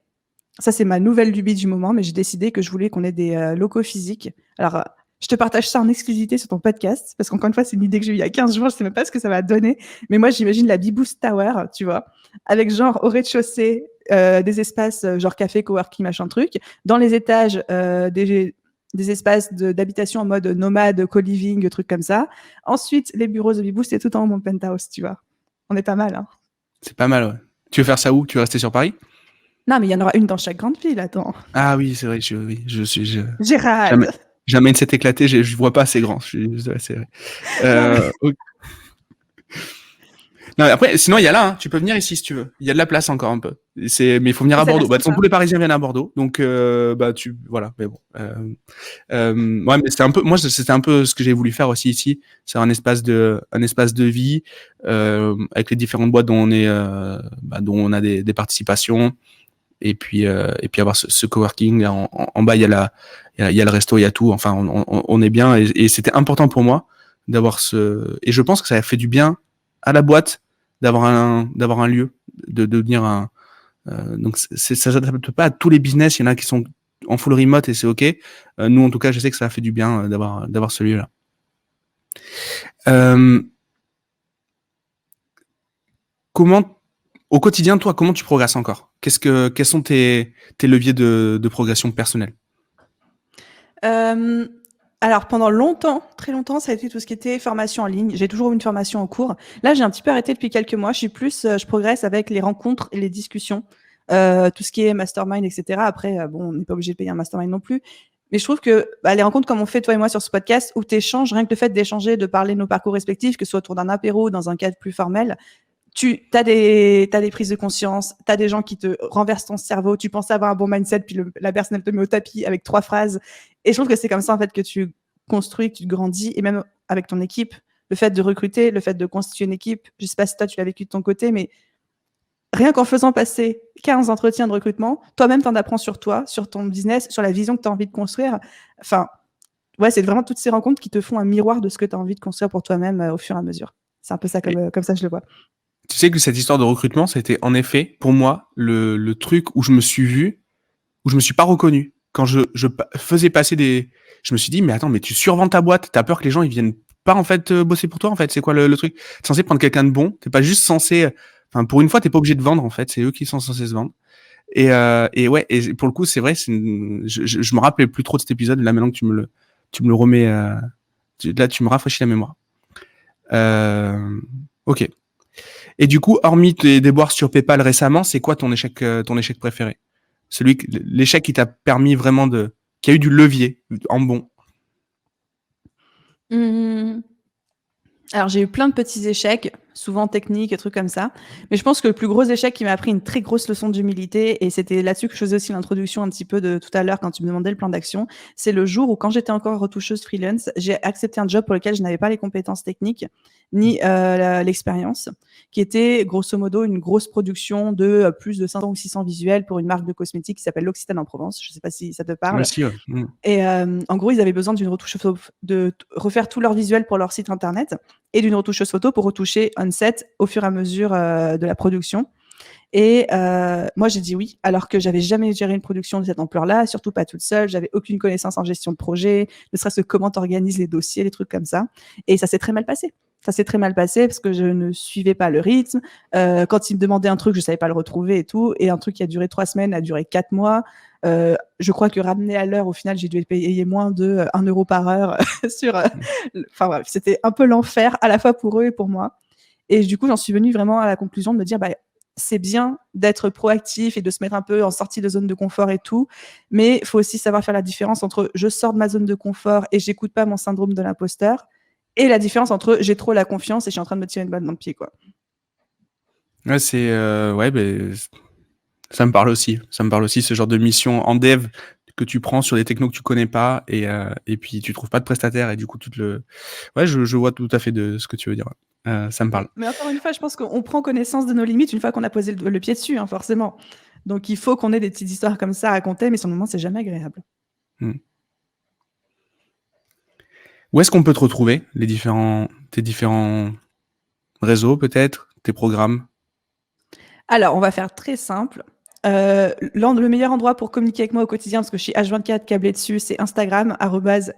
ça, c'est ma nouvelle lubie du moment, mais j'ai décidé que je voulais qu'on ait des locaux physiques. Alors, je te partage ça en exclusivité sur ton podcast, parce qu'encore une fois, c'est une idée que j'ai eue il y a 15 jours, je sais même pas ce que ça va donner, mais moi, j'imagine la Beboost Tower, tu vois, avec genre au rez-de-chaussée, des espaces genre café, coworking, machin truc, dans les étages, des espaces d'habitation en mode nomade, co-living, trucs comme ça. Ensuite, les bureaux de Beboost et tout en haut mon penthouse, tu vois. On est pas mal, hein. C'est pas mal, ouais. Tu veux faire ça où? Tu veux rester sur Paris? Non, mais il y en aura une dans chaque grande ville, attends. Ah oui, c'est vrai, Gérald. jamais, jamais une s'est éclaté, je vois pas assez grand. C'est vrai. Non, mais... Ok. Non, mais après, sinon, il y a là, hein. Tu peux venir ici si tu veux. Il y a de la place encore un peu. Mais il faut venir à Ça a l'air Bordeaux. Bah, de toute façon, sympa. tous les Parisiens viennent à Bordeaux. Donc, bah, voilà. Mais bon. Ouais, mais c'était un peu ce que j'ai voulu faire aussi ici. C'est un espace de vie, avec les différentes boîtes dont on a des participations. Et puis avoir ce coworking. En bas, il y a le resto, il y a tout. Enfin, on est bien. Et c'était important pour moi d'avoir et je pense que ça a fait du bien à la boîte d'avoir un lieu, de devenir donc ça s'adapte pas à tous les business. Il y en a qui sont en full remote et c'est ok. Nous, en tout cas, je sais que ça a fait du bien d'avoir ce lieu-là. Comment, au quotidien, toi, comment tu progresses encore? Quels sont tes leviers de progression personnelle? Alors pendant longtemps, très longtemps, ça a été tout ce qui était formation en ligne. J'ai toujours eu une formation en cours. Là, j'ai un petit peu arrêté depuis quelques mois. Je progresse avec les rencontres et les discussions, tout ce qui est mastermind, etc. Après, bon, on n'est pas obligé de payer un mastermind non plus. Mais je trouve que les rencontres comme on fait toi et moi sur ce podcast, où tu échanges, rien que le fait d'échanger, de parler de nos parcours respectifs, que ce soit autour d'un apéro ou dans un cadre plus formel, t'as des prises de conscience, t'as des gens qui te renversent ton cerveau, tu penses avoir un bon mindset, puis la personne elle te met au tapis avec 3 phrases. Et je trouve que c'est comme ça en fait que tu construis, que tu grandis, et même avec ton équipe, le fait de recruter, le fait de constituer une équipe. Je sais pas si toi tu l'as vécu de ton côté, mais rien qu'en faisant passer 15 entretiens de recrutement, toi-même t'en apprends sur toi, sur ton business, sur la vision que tu as envie de construire. Enfin, ouais, c'est vraiment toutes ces rencontres qui te font un miroir de ce que tu as envie de construire pour toi-même au fur et à mesure. C'est un peu ça comme ça je le vois. Tu sais que cette histoire de recrutement, c'était en effet, pour moi, le truc où je me suis vu, où je me suis pas reconnu. Quand je faisais passer je me suis dit, mais attends, mais tu survends ta boîte, t'as peur que les gens, ils viennent pas, en fait, bosser pour toi, en fait. C'est quoi le truc? T'es censé prendre quelqu'un de bon. T'es pas juste censé, enfin, pour une fois, t'es pas obligé de vendre, en fait. C'est eux qui sont censés se vendre. Et ouais, et pour le coup, c'est vrai, je me rappelais plus trop de cet épisode. Là, maintenant que tu me le remets, là, tu me rafraîchis la mémoire. Ok. Et du coup, hormis tes déboires sur PayPal récemment, c'est quoi ton échec préféré? L'échec qui t'a permis vraiment qui a eu du levier en bon. Alors, j'ai eu plein de petits échecs, souvent techniques et trucs comme ça. Mais je pense que le plus gros échec qui m'a appris une très grosse leçon d'humilité, et c'était là-dessus que je faisais aussi l'introduction un petit peu de tout à l'heure quand tu me demandais le plan d'action, c'est le jour où, quand j'étais encore retoucheuse freelance, j'ai accepté un job pour lequel je n'avais pas les compétences techniques ni l'expérience, qui était grosso modo une grosse production de plus de 500 ou 600 visuels pour une marque de cosmétiques qui s'appelle l'Occitane en Provence. Je ne sais pas si ça te parle. Merci, ouais. Et en gros, ils avaient besoin d'une retouche photo, de refaire tout leur visuel pour leur site internet, et d'une retoucheuse photo pour retoucher on-set au fur et à mesure de la production. Et moi, j'ai dit oui, alors que j'avais jamais géré une production de cette ampleur-là, surtout pas toute seule. J'avais aucune connaissance en gestion de projet, ne serait-ce que comment t'organises les dossiers, les trucs comme ça. Et ça s'est très mal passé. Ça s'est très mal passé parce que je ne suivais pas le rythme. Quand ils me demandaient un truc, je savais pas le retrouver et tout. Et un truc qui a duré 3 semaines a duré 4 mois. Je crois que ramené à l'heure, au final, j'ai dû payer moins de 1 euro par heure sur. Enfin bref, c'était un peu l'enfer à la fois pour eux et pour moi. Et du coup, j'en suis venue vraiment à la conclusion de me dire, c'est bien d'être proactif et de se mettre un peu en sortie de zone de confort et tout, mais il faut aussi savoir faire la différence entre je sors de ma zone de confort et j'écoute pas mon syndrome de l'imposteur, et la différence entre j'ai trop la confiance et je suis en train de me tirer une balle dans le pied, quoi. Ouais, c'est ouais, ça me parle aussi. Ça me parle aussi, ce genre de mission en dev que tu prends sur des technos que tu connais pas, et puis tu trouves pas de prestataire, et du coup ouais, je vois tout à fait de ce que tu veux dire. Ça me parle. Mais encore une fois, je pense qu'on prend connaissance de nos limites une fois qu'on a posé le pied dessus, hein, forcément. Donc il faut qu'on ait des petites histoires comme ça à raconter, mais sur le moment, c'est jamais agréable. Où est-ce qu'on peut te retrouver, tes différents réseaux, peut-être, tes programmes? Alors, on va faire très simple. Le meilleur endroit pour communiquer avec moi au quotidien, parce que je suis H24 câblée dessus, c'est Instagram,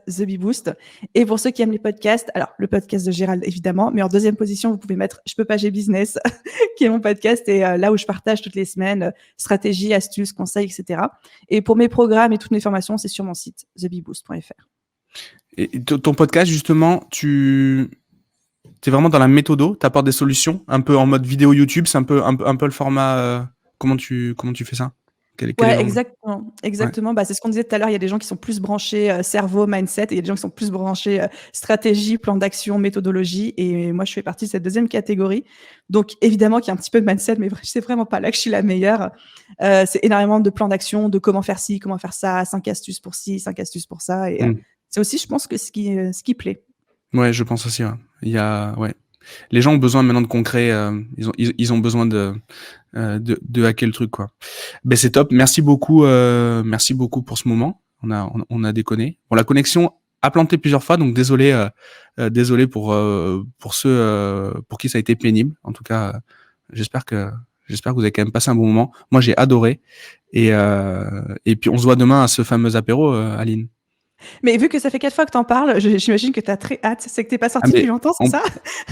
@TheBeBoost. Et pour ceux qui aiment les podcasts, alors le podcast de Gérald, évidemment, mais en deuxième position, vous pouvez mettre Je peux pas, j'ai business, qui est mon podcast, et là où je partage toutes les semaines stratégies, astuces, conseils, etc. Et pour mes programmes et toutes mes formations, c'est sur mon site, thebeboost.fr. Et ton podcast, justement, t'es vraiment dans la méthodo, t'apportes des solutions, un peu en mode vidéo YouTube, c'est un peu le format. Comment tu fais ça? Quel est Ouais, l'angle? exactement. C'est ce qu'on disait tout à l'heure. Il y a des gens qui sont plus branchés cerveau, mindset, et il y a des gens qui sont plus branchés stratégie, plan d'action, méthodologie. Et moi, je fais partie de cette deuxième catégorie. Donc, évidemment qu'il y a un petit peu de mindset, mais c'est vraiment pas là que je suis la meilleure. C'est énormément de plans d'action, de comment faire ci, comment faire ça, 5 astuces pour ci, 5 astuces pour ça. Et c'est aussi, je pense, que ce qui plaît. Ouais, je pense aussi. Ouais. Ouais. Les gens ont besoin maintenant de concret. Ils ont besoin de hacker le truc, quoi. Ben c'est top. Merci beaucoup pour ce moment. On a déconné. Bon, la connexion a planté plusieurs fois, donc désolé pour ceux pour qui ça a été pénible. En tout cas, j'espère que vous avez quand même passé un bon moment. Moi, j'ai adoré. Et puis on se voit demain à ce fameux apéro, Aline. Mais vu que ça fait 4 fois que t'en parles, j'imagine que t'as très hâte. C'est que t'es pas sorti mais depuis longtemps, c'est ça?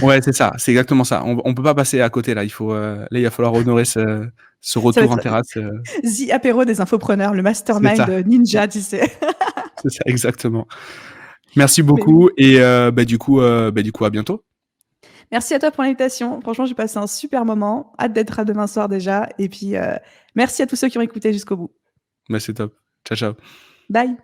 Ouais, c'est ça. C'est exactement ça. On peut pas passer à côté là. Il va falloir honorer ce Ça va retour en être terrasse. The apéro des infopreneurs, le C'est mastermind ça. ninja, tu sais. C'est ça, exactement. Merci beaucoup et du coup, à bientôt. Merci à toi pour l'invitation. Franchement, j'ai passé un super moment. Hâte d'être à demain soir déjà. Et puis, merci à tous ceux qui ont écouté jusqu'au bout. C'est top. Ciao, ciao. Bye.